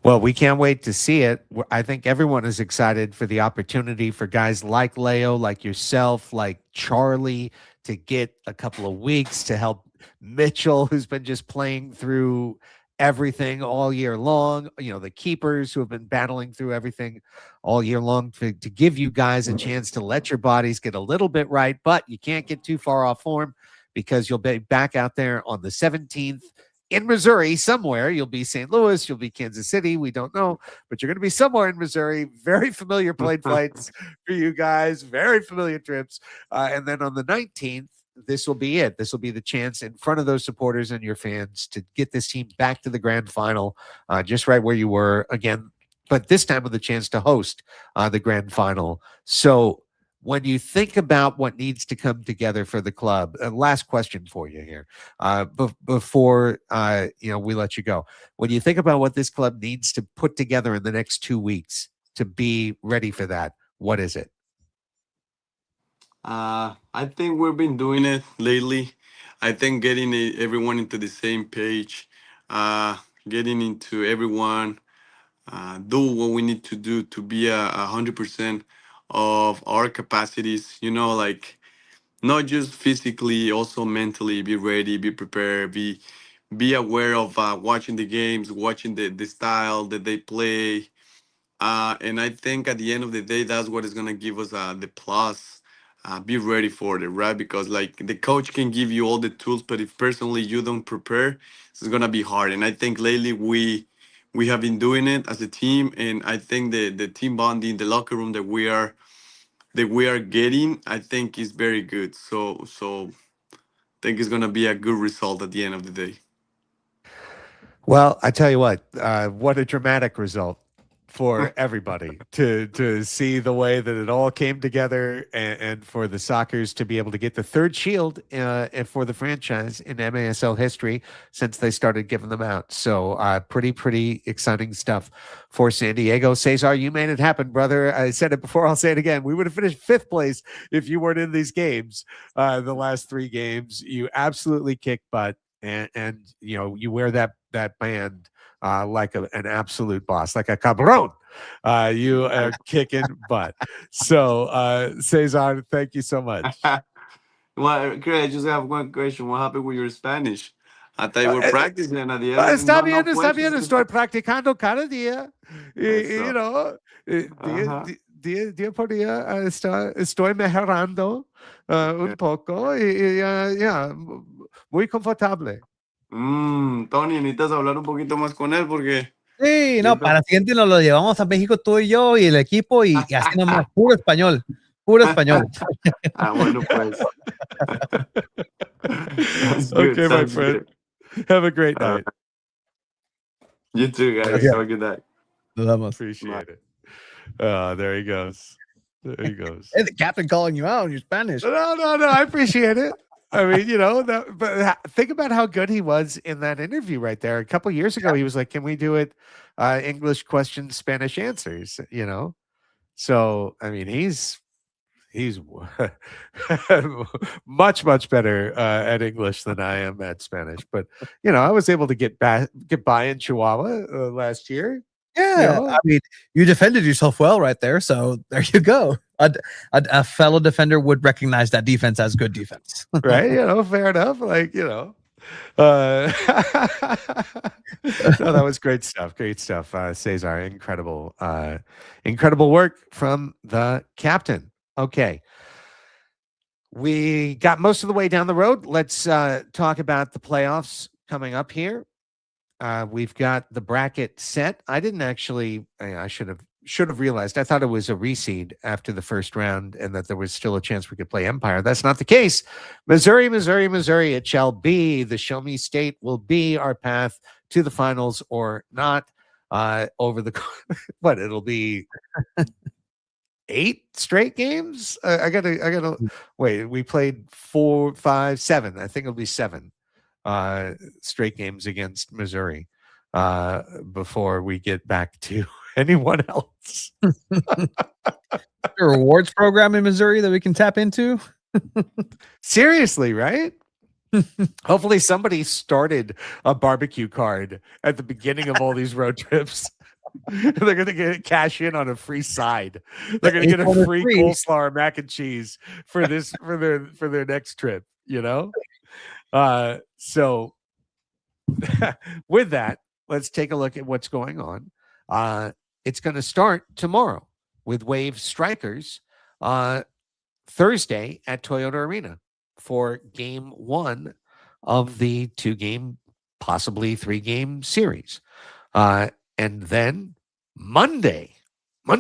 Well, we can't wait to see it. I think everyone is excited for the opportunity for guys like Leo, like yourself, like Charlie, to get a couple of weeks to help Mitchell, who's been just playing through everything all year long. The keepers who have been battling through everything all year long to give you guys a chance to let your bodies get a little bit right, but you can't get too far off form because you'll be back out there on the 17th in Missouri somewhere. You'll be St. Louis, you'll be Kansas City. We don't know, but you're going to be somewhere in Missouri. Very familiar plane flights for you guys, very familiar trips. And then on the 19th, this will be it. This will be the chance in front of those supporters and your fans to get this team back to the grand final, just right where you were again, but this time with a chance to host the grand final. So when you think about what needs to come together for the club, last question for you here, before we let you go. When you think about what this club needs to put together in the next 2 weeks to be ready for that, what is it? I think we've been doing it lately. I think getting everyone into the same page, getting into everyone do what we need to do to be 100% of our capacities. Like not just physically, also mentally. Be ready, be prepared, be aware of watching the games, watching the style that they play. And I think at the end of the day, that's what is gonna give us the plus. Be ready for it, right? Because like the coach can give you all the tools, but if personally you don't prepare, it's gonna be hard. And I think lately we have been doing it as a team, and I think the team bonding, the locker room that we are getting, I think is very good. So I think it's gonna be a good result at the end of the day. Well, I tell you what a dramatic result for everybody to see the way that it all came together, and for the Sockers to be able to get the third shield and for the franchise in MASL history since they started giving them out. So pretty exciting stuff for San Diego. Cesar, you made it happen, brother. I said it before, I'll say it again. We would have finished 5th place if you weren't in these games. The last 3 games, you absolutely kicked butt. And you wear that band like an absolute boss, like a cabron. You are kicking butt. So, Cesar, thank you so much. Well, Craig, I just have one question. What happened with your Spanish? I thought you were practicing and at the end. Está bien, No está bien. questions. Estoy practicando cada día. Eso. Ajá. Día por día estoy mejorando un poco y ya, muy confortable. Tony, necesitas hablar un poquito más con él porque Sí, no, siento. para la siguiente nos lo llevamos a México tú y yo y el equipo y así nomás, puro español, puro español. Bueno, pues. That's good. Okay, my Sounds friend. good. Have a great night. You too, guys. Okay. Have a good night. Nos vemos. Appreciate it. There he goes. There he goes. Hey, the captain calling you out in your Spanish. No. I appreciate it. I mean, but think about how good he was in that interview right there. A couple years ago, he was like, "Can we do it? English questions, Spanish answers." So I mean, he's much better at English than I am at Spanish. But I was able to get by in Chihuahua last year. Yeah, I mean, you defended yourself well right there. So there you go. A fellow defender would recognize that defense as good defense. Right? Fair enough. Like, no, that was great stuff. Great stuff. Cesar, incredible work from the captain. Okay. We got most of the way down the road. Let's talk about the playoffs coming up here. We've got the bracket set. I didn't actually. I should have realized. I thought it was a reseed after the first round, and that there was still a chance we could play Empire. That's not the case. Missouri. It shall be. The Show Me State will be our path to the finals, or not. Over the what? It'll be 8 straight games. I gotta wait. We played 4, 5, 7. I think it'll be 7 straight games against Missouri before we get back to anyone else. A rewards program in Missouri that we can tap into. Seriously, right? Hopefully somebody started a barbecue card at the beginning of all these road trips. They're going to cash in on a free side. They're going to get a free coleslaw or mac and cheese for their next trip, So with that, let's take a look at what's going on. It's going to start tomorrow with Wave Strikers Thursday at Toyota Arena for game 1 of the 2-game, possibly 3-game series. And then Monday. No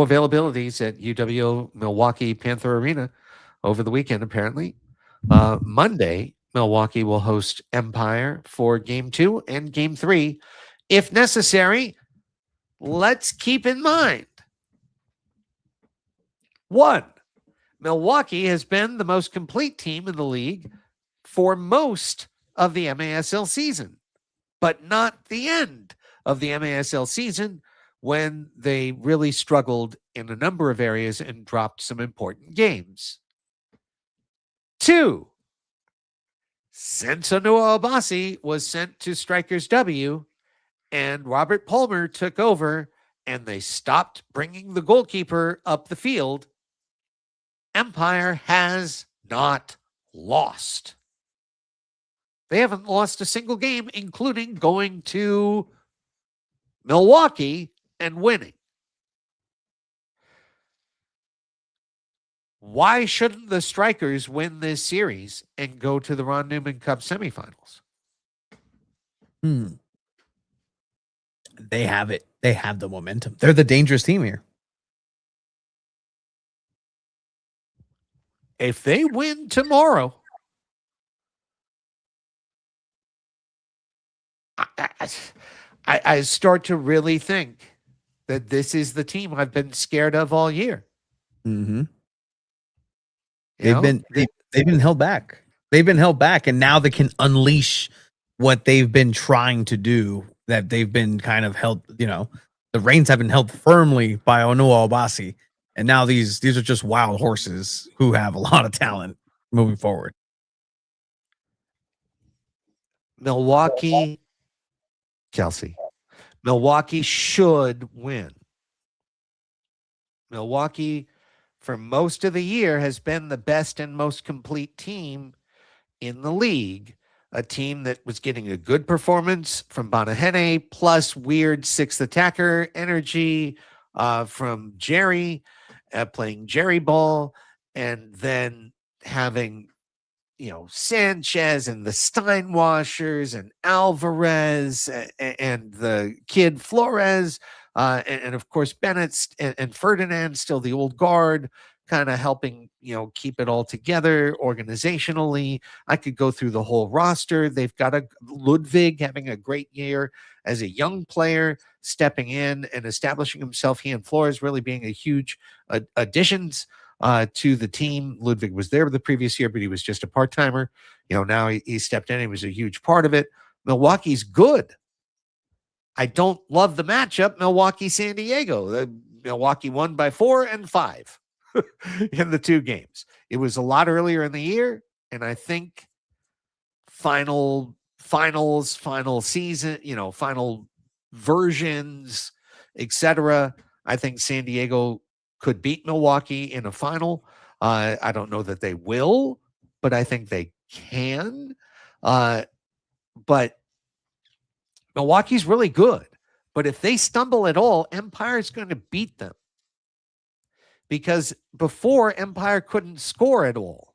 availabilities at UWO Milwaukee Panther Arena over the weekend, apparently. Monday, Milwaukee will host Empire for game 2 and game 3. If necessary, let's keep in mind, 1, Milwaukee has been the most complete team in the league for most of the MASL season, but not the end of the MASL season, when they really struggled in a number of areas and dropped some important games. 2, since Onua Obasi was sent to Strikers W and Robert Palmer took over and they stopped bringing the goalkeeper up the field, Empire has not lost. They haven't lost a single game, including going to Milwaukee and winning. Why shouldn't the Strikers win this series and go to the Ron Newman Cup semifinals? They have it. They have the momentum. They're the dangerous team here. If they win tomorrow, I start to really think that this is the team I've been scared of all year. Mm-hmm. They've been held back. They've been held back, and now they can unleash what they've been trying to do. That they've been kind of held. The reins have been held firmly by Onua Obasi, and now these are just wild horses who have a lot of talent moving forward. Milwaukee, Kelsey. Milwaukee should win. Milwaukee, for most of the year, has been the best and most complete team in the league. A team that was getting a good performance from Bonahene, plus weird sixth attacker energy from Jerry, playing Jerry ball, and then having Sanchez and the Steinwashers and Alvarez and the kid Flores, and of course Bennett and Ferdinand, still the old guard, kind of helping keep it all together organizationally. I could go through the whole roster. They've got a Ludwig having a great year as a young player, stepping in and establishing himself. He and Flores really being a huge additions to the team. Ludwig was there the previous year, but he was just a part-timer. Now he stepped in. He was a huge part of it. Milwaukee's good. I don't love the matchup, Milwaukee-San Diego. Milwaukee won by 4 and 5 in the 2 games. It was a lot earlier in the year, and I think final season, final versions, etc. I think San Diego could beat Milwaukee in a final. I don't know that they will, but I think they can. But Milwaukee's really good. But if they stumble at all, Empire's going to beat them. Because before, Empire couldn't score at all.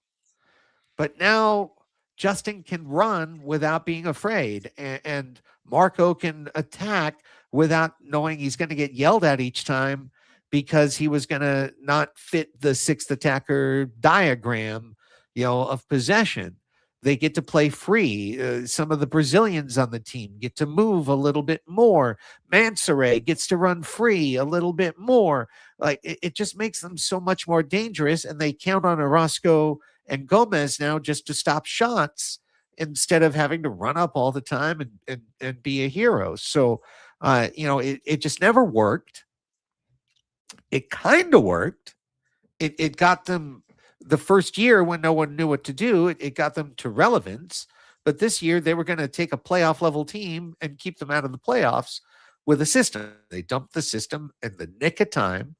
But now Justin can run without being afraid. And Marco can attack without knowing he's going to get yelled at each time because he was going to not fit the sixth attacker diagram, of possession. They get to play free. Some of the Brazilians on the team get to move a little bit more. Mansoret gets to run free a little bit more. Like it just makes them so much more dangerous, and they count on Orozco and Gomez now just to stop shots instead of having to run up all the time and be a hero. So, it just never worked. It kind of worked. It got them the first year when no one knew what to do. It got them to relevance. But this year they were going to take a playoff level team and keep them out of the playoffs with a system. They dumped the system in the nick of time.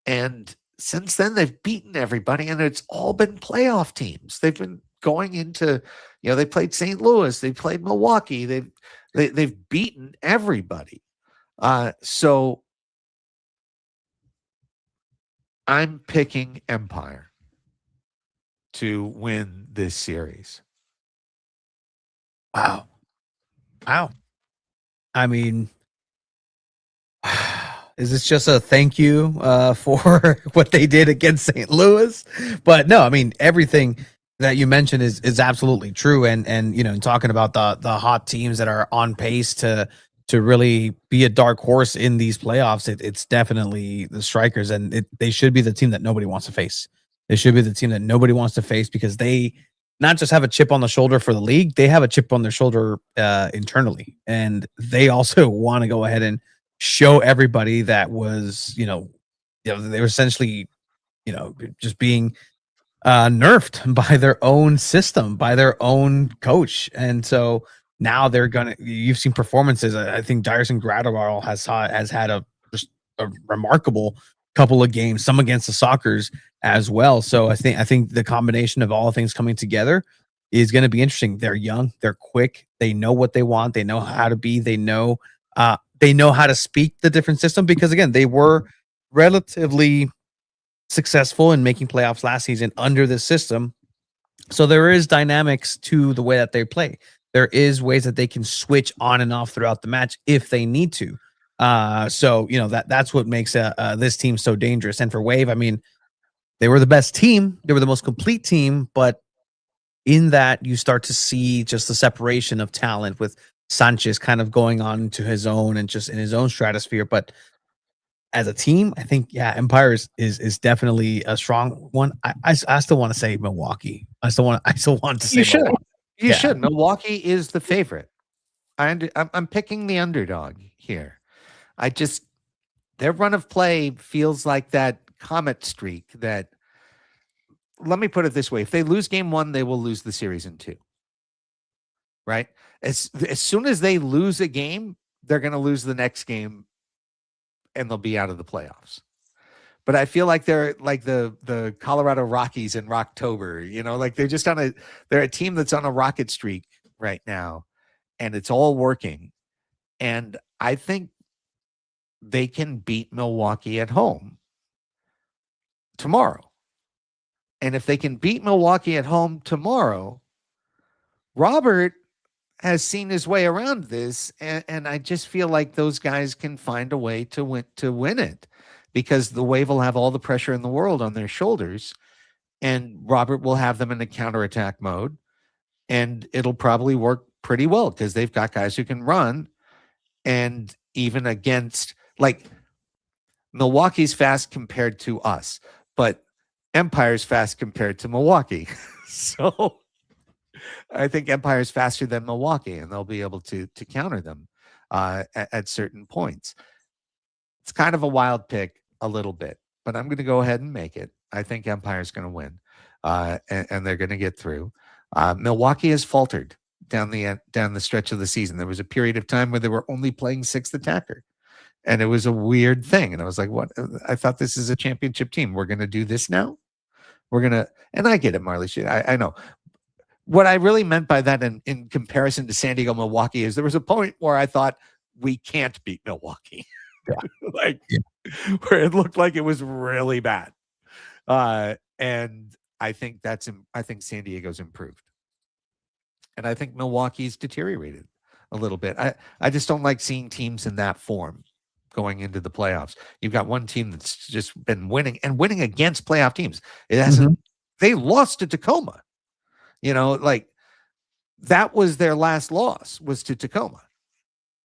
And since then they've beaten everybody, and it's all been playoff teams. They've been going into, they played St. Louis, they played Milwaukee, they've beaten everybody. So I'm picking Empire to win this series. Wow. I mean, is this just a thank you for what they did against St. Louis? But no, I mean, everything that you mentioned is absolutely true. And talking about the hot teams that are on pace to really be a dark horse in these playoffs, it's definitely the Strikers, and they should be the team that nobody wants to face. They should be the team that nobody wants to face because they not just have a chip on the shoulder for the league, they have a chip on their shoulder internally. And they also want to go ahead and show everybody that was, they were essentially, just being nerfed by their own system, by their own coach, and so now they're gonna. You've seen performances. I think Dyerson Graterol has had just a remarkable couple of games, some against the Sockers as well. So I think the combination of all things coming together is going to be interesting. They're young, they're quick, they know what they want, they know how to be, they know how to speak the different system, because again, they were relatively successful in making playoffs last season under this system. So there is dynamics to the way that they play. There is ways that they can switch on and off throughout the match if they need to. So that's what makes this team so dangerous. And for Wave, I mean, they were the best team, they were the most complete team, but in that you start to see just the separation of talent, with Sanchez kind of going on to his own and just in his own stratosphere. But as a team, I think Empire is definitely a strong one. I still want to say Milwaukee. I still want to say Milwaukee. You should. Milwaukee is the favorite. I'm picking the underdog here. Their run of play feels like that comet streak that, let me put it this way. If they lose game 1, they will lose the series in 2. Right? As soon as they lose a game, they're going to lose the next game and they'll be out of the playoffs. But I feel like they're like the Colorado Rockies in Rocktober, like they're a team that's on a rocket streak right now, and it's all working. And I think they can beat Milwaukee at home tomorrow. And if they can beat Milwaukee at home tomorrow, Robert has seen his way around this, and I just feel like those guys can find a way to win it, because the Wave will have all the pressure in the world on their shoulders, and Robert will have them in a counterattack mode, and it'll probably work pretty well because they've got guys who can run. And even against, like, Milwaukee's fast compared to us, but Empire's fast compared to Milwaukee. So I think Empire's faster than Milwaukee, and they'll be able to counter them at certain points. It's kind of a wild pick a little bit, but I'm going to go ahead and make it. I think Empire's going to win, and they're going to get through. Milwaukee has faltered down the stretch of the season. There was a period of time where they were only playing 6th attacker, and it was a weird thing. And I was like, what? I thought this is a championship team. We're going to do this now? And I get it, Marley. I know. What I really meant by that in comparison to San Diego, Milwaukee, is there was a point where I thought we can't beat Milwaukee. Where it looked like it was really bad. And I think San Diego's improved. And I think Milwaukee's deteriorated a little bit. I just don't like seeing teams in that form going into the playoffs. You've got one team that's just been winning against playoff teams. It hasn't. They lost to Tacoma. Like, that was their last loss, was to Tacoma.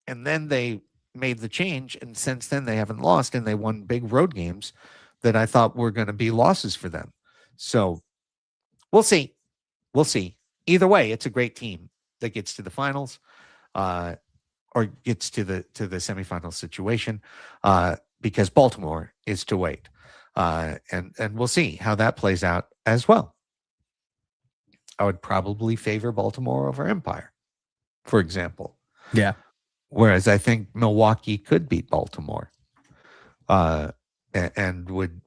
And then they made the change, and since then they haven't lost, and they won big road games that I thought were going to be losses for them. So we'll see. Either way, it's a great team that gets to the finals, or gets to the semifinal situation, because Baltimore is to wait. And we'll see how that plays out as well. I would probably favor Baltimore over Empire, for example. Yeah. Whereas I think Milwaukee could beat Baltimore, and would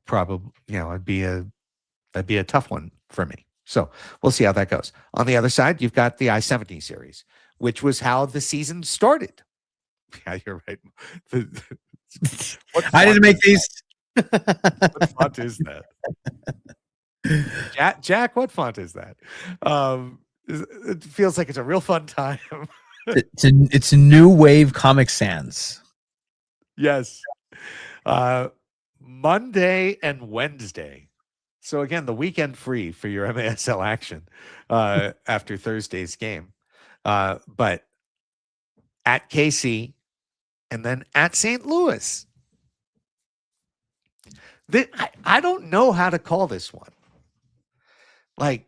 probably, it'd be a tough one for me. So we'll see how that goes. On the other side, you've got the I-70 series, which was how the season started. Yeah, you're right. I didn't make these. What font is that? Jack, what font is that? It feels like it's a real fun time. It's a New Wave Comic Sans. Yes. Monday and Wednesday. So again, the weekend free for your MASL action after Thursday's game. But at KC and then at St. Louis. I don't know how to call this one. Like,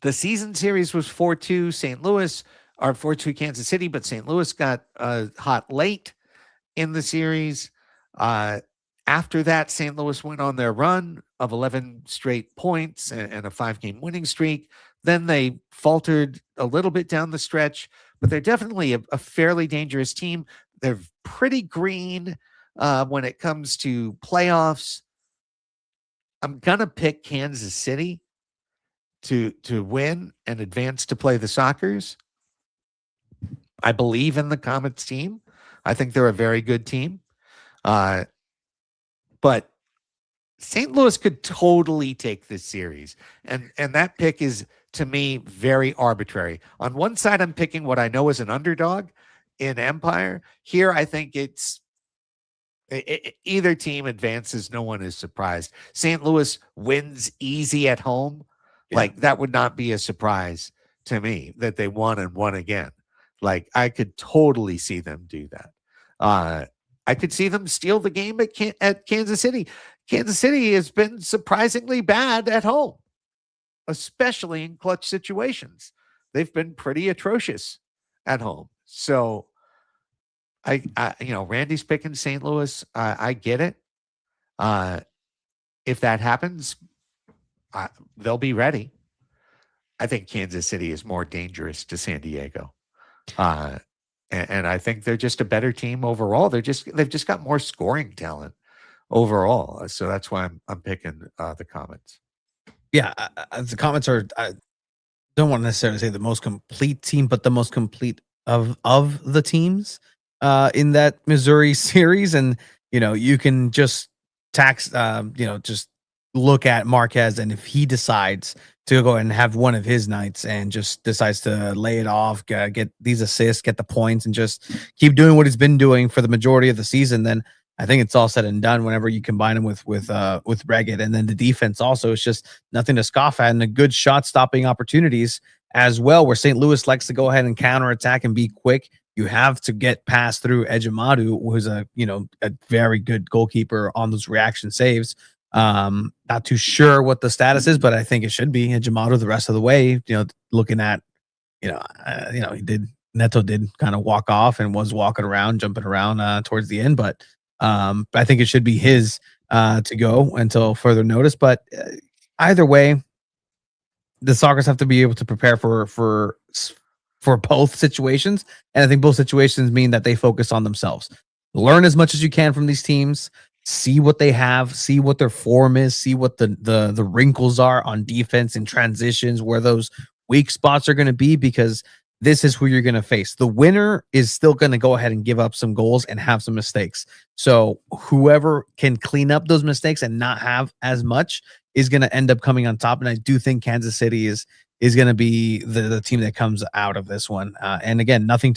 the season series was 4-2 St. Louis, or 4-2 Kansas City, but St. Louis got hot late in the series. After that, St. Louis went on their run, of 11 straight points and a 5-game winning streak. Then they faltered a little bit down the stretch, but they're definitely a fairly dangerous team. They're pretty green when it comes to playoffs. I'm gonna pick Kansas City to win and advance to play the Sockers. I believe in the Comets team. I think they're a very good team. But St. Louis could totally take this series. And that pick is, to me, very arbitrary. On one side, I'm picking what I know is an underdog in Empire. Here, I think it's either team advances. No one is surprised. St. Louis wins easy at home. Yeah. Like, that would not be a surprise to me that they won and won again. Like, I could totally see them do that. I could see them steal the game at Kansas City. Kansas City has been surprisingly bad at home, especially in clutch situations. They've been pretty atrocious at home. So, Randy's picking St. Louis. I get it. If that happens, they'll be ready. I think Kansas City is more dangerous to San Diego. And I think they're just a better team overall. They've just got more scoring talent overall. So that's why I'm picking the Comets. Yeah, the Comets are. I don't want to necessarily say the most complete team, but the most complete of the teams in that Missouri series. And you can just just look at Marquez, and if he decides to go and have one of his nights and just decides to lay it off, get these assists, get the points, and just keep doing what he's been doing for the majority of the season, then I think it's all said and done whenever you combine him with Reggett. And then the defense also is just nothing to scoff at, and a good shot stopping opportunities as well, where St. Louis likes to go ahead and counterattack and be quick. You have to get past through Ejimadu, who's a very good goalkeeper on those reaction saves. Not too sure what the status is, but I think it should be Ejimadu the rest of the way. Looking at, Neto did kind of walk off and was walking around, jumping around towards the end, but I think it should be his to go until further notice. But either way, the Sockers have to be able to prepare for both situations, and I think both situations mean that they focus on themselves. Learn as much as you can from these teams. See what they have, see what their form is, see what the wrinkles are on defense and transitions, where those weak spots are going to be, because this is who you're going to face. The winner is still going to go ahead and give up some goals and have some mistakes. So whoever can clean up those mistakes and not have as much is going to end up coming on top. And I do think Kansas City is going to be the team that comes out of this one. And again, nothing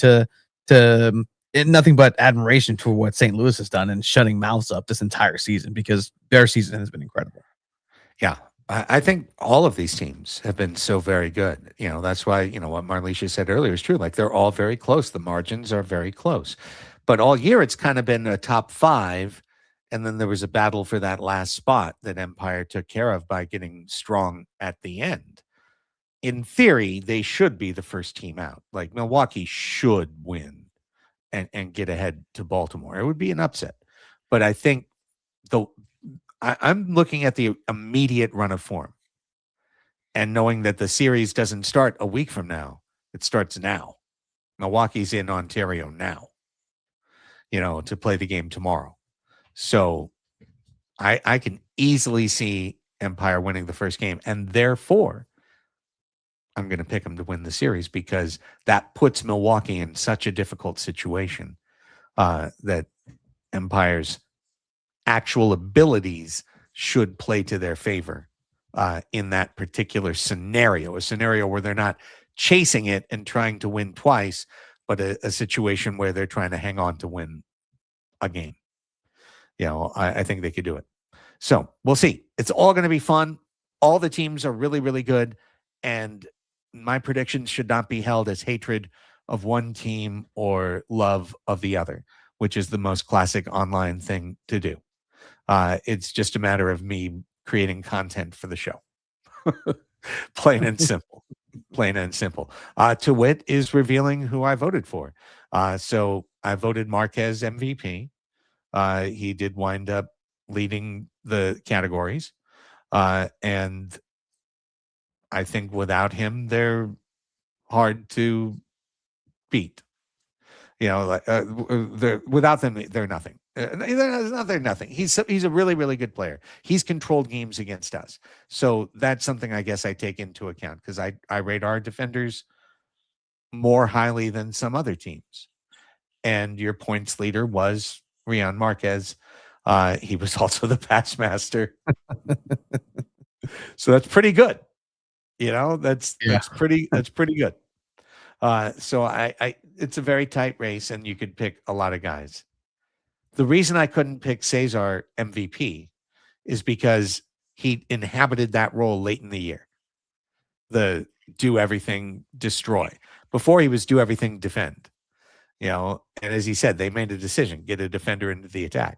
but admiration for what St. Louis has done and shutting mouths up this entire season, because their season has been incredible. Yeah. I think all of these teams have been so very good. That's why, what Marlicia said earlier is true. Like, they're all very close. The margins are very close. But all year, it's kind of been a top 5. And then there was a battle for that last spot that Empire took care of by getting strong at the end. In theory, they should be the first team out. Like, Milwaukee should win and get ahead to Baltimore. It would be an upset. But I think I'm looking at the immediate run of form and knowing that the series doesn't start a week from now. It starts now. Milwaukee's in Ontario now, to play the game tomorrow. So I can easily see Empire winning the first game, and therefore I'm going to pick them to win the series, because that puts Milwaukee in such a difficult situation that Empire's actual abilities should play to their favor in that particular scenario, a scenario where they're not chasing it and trying to win twice, but a situation where they're trying to hang on to win a game. I think they could do it. So we'll see. It's all going to be fun. All the teams are really, really good. And my predictions should not be held as hatred of one team or love of the other, which is the most classic online thing to do. It's just a matter of me creating content for the show. Plain and simple. Plain and simple. ToWit is revealing who I voted for. So I voted Marquez MVP. He did wind up leading the categories. And I think without him, they're hard to beat. Without them, they're nothing. They're nothing. He's a really, really good player. He's controlled games against us. So that's something I guess I take into account because I rate our defenders more highly than some other teams. And your points leader was Rian Marquez. He was also the pass master. So that's pretty good. That's pretty good. So it's a very tight race, and you could pick a lot of guys. The reason I couldn't pick Cesar MVP is because he inhabited that role late in the year. The do everything, destroy. Before he was do everything, defend. And as he said, they made a decision, get a defender into the attack.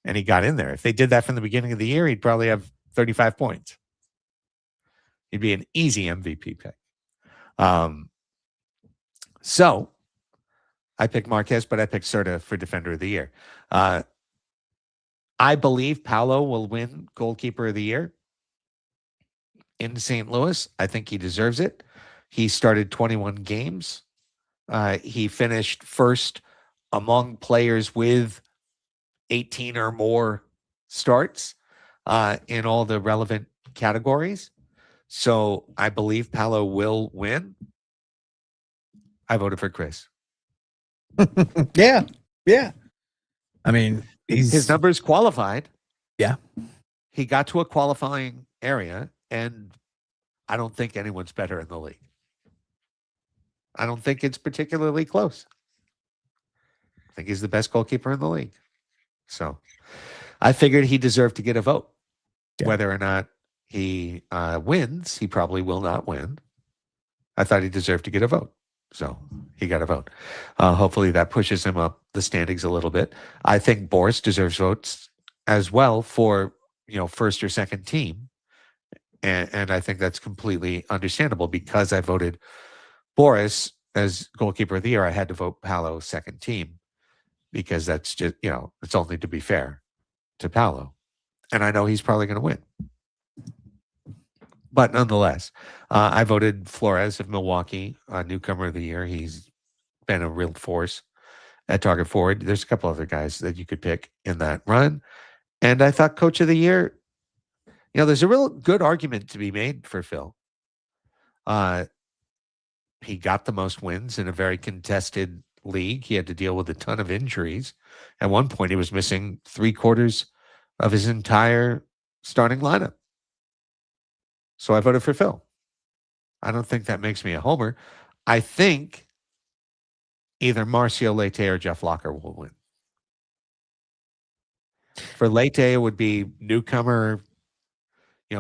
And he got in there. If they did that from the beginning of the year, he'd probably have 35 points. He'd be an easy MVP pick. So I picked Marquez, but I picked Cerda for Defender of the Year. I believe Paolo will win Goalkeeper of the Year in St. Louis. I think he deserves it. He started 21 games. He finished first among players with 18 or more starts in all the relevant categories. So I believe Paolo will win. I voted for Chris. Yeah. I mean, his numbers qualified. Yeah. He got to a qualifying area, and I don't think anyone's better in the league. I don't think it's particularly close. I think he's the best goalkeeper in the league. So I figured he deserved to get a vote. Yeah. Whether or not he wins, he probably will not win. I thought he deserved to get a vote. So he got a vote. Hopefully that pushes him up the standings a little bit. I think Boris deserves votes as well for, first or second team. And I think that's completely understandable because I voted Boris as goalkeeper of the year. I had to vote Paolo second team because that's just, it's only to be fair to Paolo. And I know he's probably going to win. But nonetheless, I voted Flores of Milwaukee, newcomer of the year. He's been a real force at target forward. There's a couple other guys that you could pick in that run. And I thought coach of the year, there's a real good argument to be made for Phil. He got the most wins in a very contested league. He had to deal with a ton of injuries. At one point, he was missing 3/4 of his entire starting lineup. So I voted for Phil. I don't think that makes me a homer. I think either Marcio Leite or Jeff Locker will win. For Leite, it would be newcomer,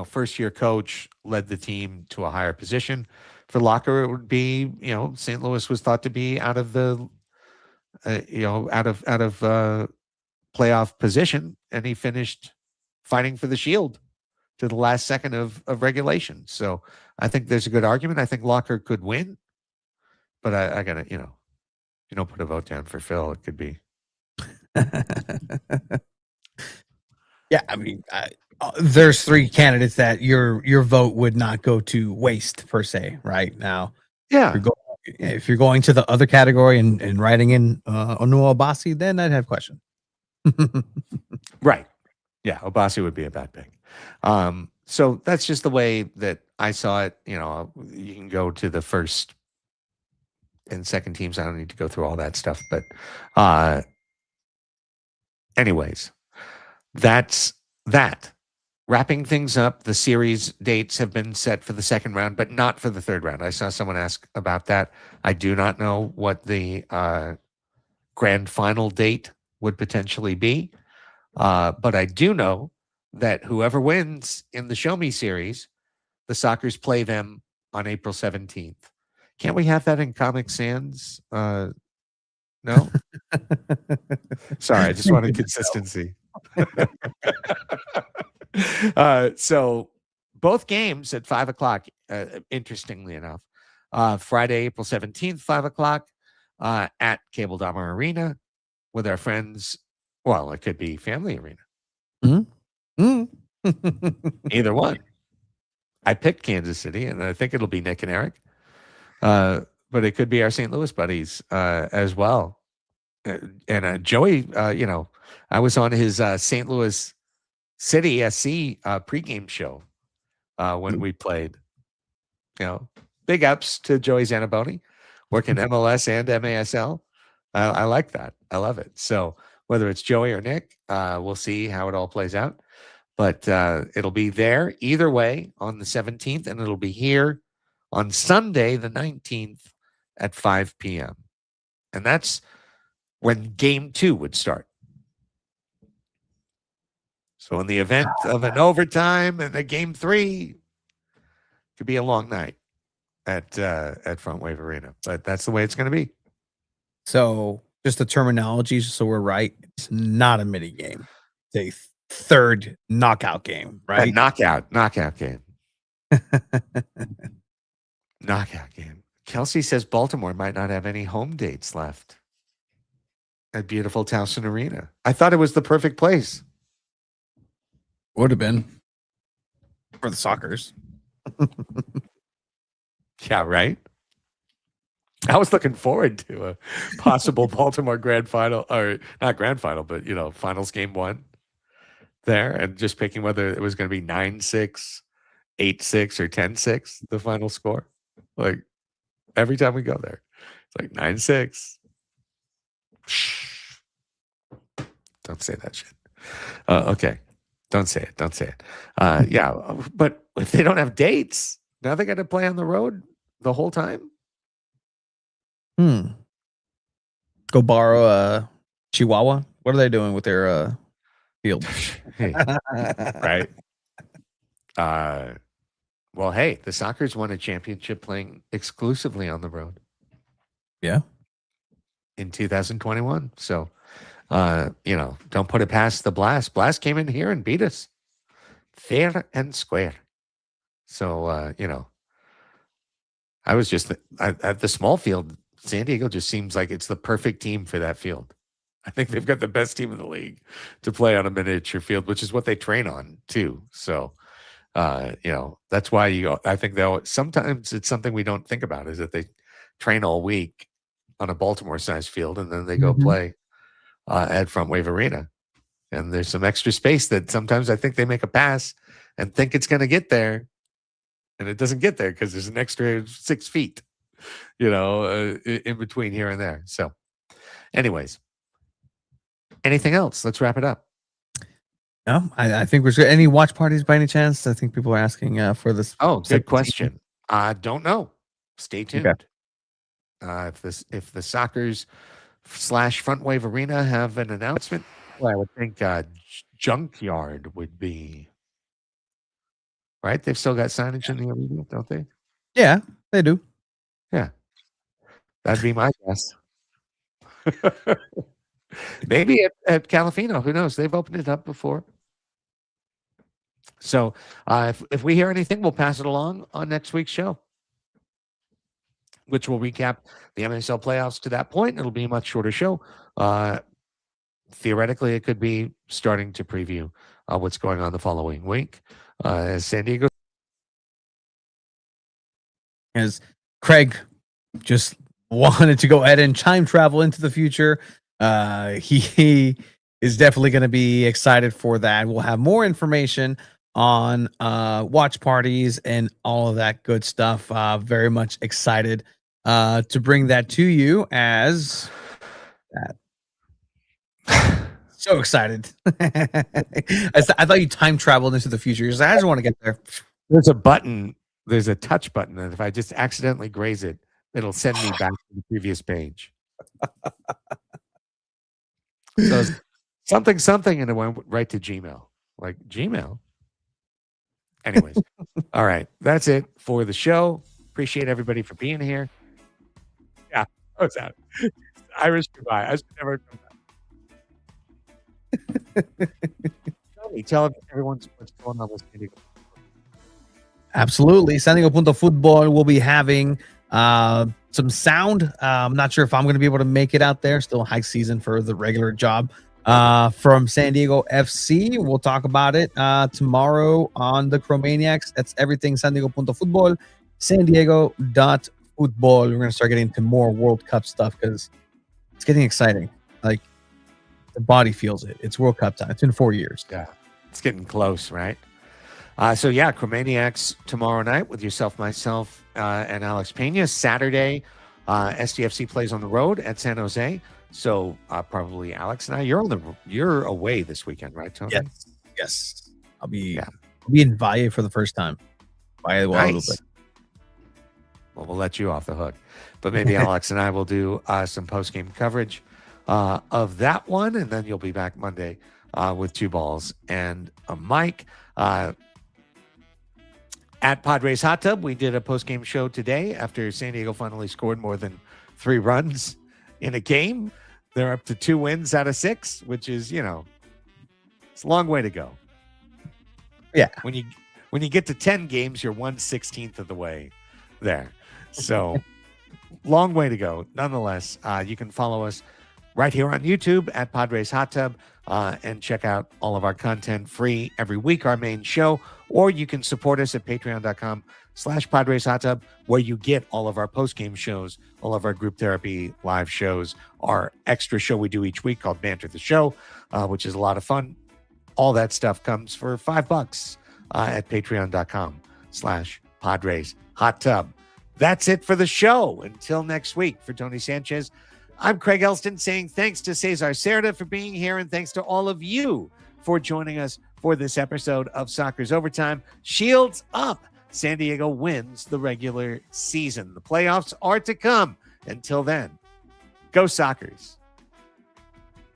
first-year coach, led the team to a higher position. For Locker, it would be, St. Louis was thought to be out of the, out of playoff position, and he finished fighting for the Shield to the last second of regulation. So I think there's a good argument. I think Locker could win, but I gotta, you don't put a vote down for Phil. It could be. Yeah, I mean, there's 3 candidates that your vote would not go to waste per se, right? Now, yeah. If you're going to the other category and writing in Onua Abasi, then I'd have questions. Right. Yeah, Obasi would be a bad pick. So that's just the way that I saw it. You can go to the first and second teams. I don't need to go through all that stuff. But anyways, that's that. Wrapping things up, the series dates have been set for the second round, but not for the third round. I saw someone ask about that. I do not know what the grand final date would potentially be. But I do know that whoever wins in the Show Me series, the Sockers play them on April 17th. Can't we have that in Comic Sans? No? Sorry, I just wanted consistency. So both games at 5 o'clock, interestingly enough. Friday, April 17th, 5 o'clock at Cable Dahmer Arena with our friends. Well, it could be Family Arena. Mm-hmm. Mm-hmm. Either one. I picked Kansas City, and I think it'll be Nick and Eric. But it could be our St. Louis buddies as well. And Joey, I was on his St. Louis City SC pregame show when we played. Big ups to Joey Zanaboni, working MLS and MASL. I like that. I love it. So whether it's Joey or Nick, we'll see how it all plays out. But it'll be there either way on the 17th, and it'll be here on Sunday, the 19th at 5 p.m. And that's when game 2 would start. So in the event of an overtime and a game 3, could be a long night at Front Wave Arena. But that's the way it's going to be. So just the terminology, so we're right. It's not a mini game. It's a third knockout game, right? A knockout game. Knockout game. Kelsey says Baltimore might not have any home dates left at beautiful Towson Arena. I thought it was the perfect place. Would have been for the Sockers. Yeah, right. I was looking forward to a possible Baltimore grand final, or not grand final, but finals game 1 there, and just picking whether it was going to be 9-6, 8-6, or 10-6, the final score. Like every time we go there, it's like 9-6. Don't say that shit. Okay. Don't say it. Yeah. But if they don't have dates, now they got to play on the road the whole time. Go borrow a Chihuahua. What are they doing with their field? Hey, right. Well, hey, the Sockers won a championship playing exclusively on the road. Yeah. In 2021. So, don't put it past the Blast. Blast came in here and beat us fair and square. So, I was just at the small field. San Diego just seems like it's the perfect team for that field. I think they've got the best team in the league to play on a miniature field, which is what they train on too. So, that's why I think sometimes it's something we don't think about is that they train all week on a Baltimore-sized field, and then they go play at Front Wave Arena. And there's some extra space that sometimes I think they make a pass and think it's going to get there, and it doesn't get there because there's an extra 6 feet, in between here and there. So, anyways, anything else? Let's wrap it up. No, I think we're good. Any watch parties by any chance? I think people are asking for this. Oh, good question. I don't know. Stay tuned. Okay. If the Sockers / Front Wave Arena have an announcement, well, I would think Junkyard would be right. They've still got signage in the arena, don't they? Yeah, they do. Yeah, that'd be my guess. Maybe at Calafino. Who knows? They've opened it up before. So if we hear anything, we'll pass it along on next week's show, which will recap the MSL playoffs to that point. It'll be a much shorter show. Theoretically, it could be starting to preview what's going on the following week. As San Diego. As Craig just wanted to go ahead and time travel into the future. He is definitely going to be excited for that. We'll have more information on watch parties and all of that good stuff. Very much excited to bring that to you as that. So excited. I thought you time traveled into the future. I just want to get there. There's a button. There's a touch button that if I just accidentally graze it, it'll send me back to the previous page. So something, and it went right to Gmail. Like Gmail. Anyways, all right. That's it for the show. Appreciate everybody for being here. Yeah, what's that? Irish goodbye. I should never come back. Tell everyone what's going on with SanDiego. Absolutely. SanDiego.Futbol will be having some sound. I'm not sure if I'm going to be able to make it out there. Still high season for the regular job. from San Diego FC. We'll talk about it tomorrow on the Chromaniacs. That's everything SanDiego.Futbol, SanDiego.Futbol. We're going to start getting into more World Cup stuff because it's getting exciting. Like, the body feels it. It's World Cup time. It's been 4 years. Yeah, it's getting close, right? Chromaniacs tomorrow night with yourself, myself, and Alex Pena. Saturday, SDFC plays on the road at San Jose. So probably Alex and I. You're away this weekend, right, Tony? Yes. I'll be in Valle for the first time. Valle, well, Nice. a little bit. Well, we'll let you off the hook, but maybe Alex and I will do some post-game coverage of that one, and then you'll be back Monday with two balls and a mic. At Padres Hot Tub, we did a post-game show today after San Diego finally scored more than 3 runs in a game. They're up to 2 wins out of 6, which is, it's a long way to go. Yeah. When you get to 10 games, you're 1/16 of the way there. So long way to go. Nonetheless, you can follow us right here on YouTube at Padres Hot Tub and check out all of our content free every week, our main show, or you can support us at patreon.com/Padres Hot Tub, where you get all of our post-game shows, all of our group therapy live shows, our extra show we do each week called Banter the Show, which is a lot of fun. All that stuff comes for $5 at patreon.com/Padres Hot Tub. That's it for the show. Until next week, for Tony Sanchez, I'm Craig Elston saying thanks to Cesar Cerda for being here, and thanks to all of you for joining us for this episode of Soccer's Overtime. Shields up. San Diego wins the regular season. The playoffs are to come. Until then, go Sockers.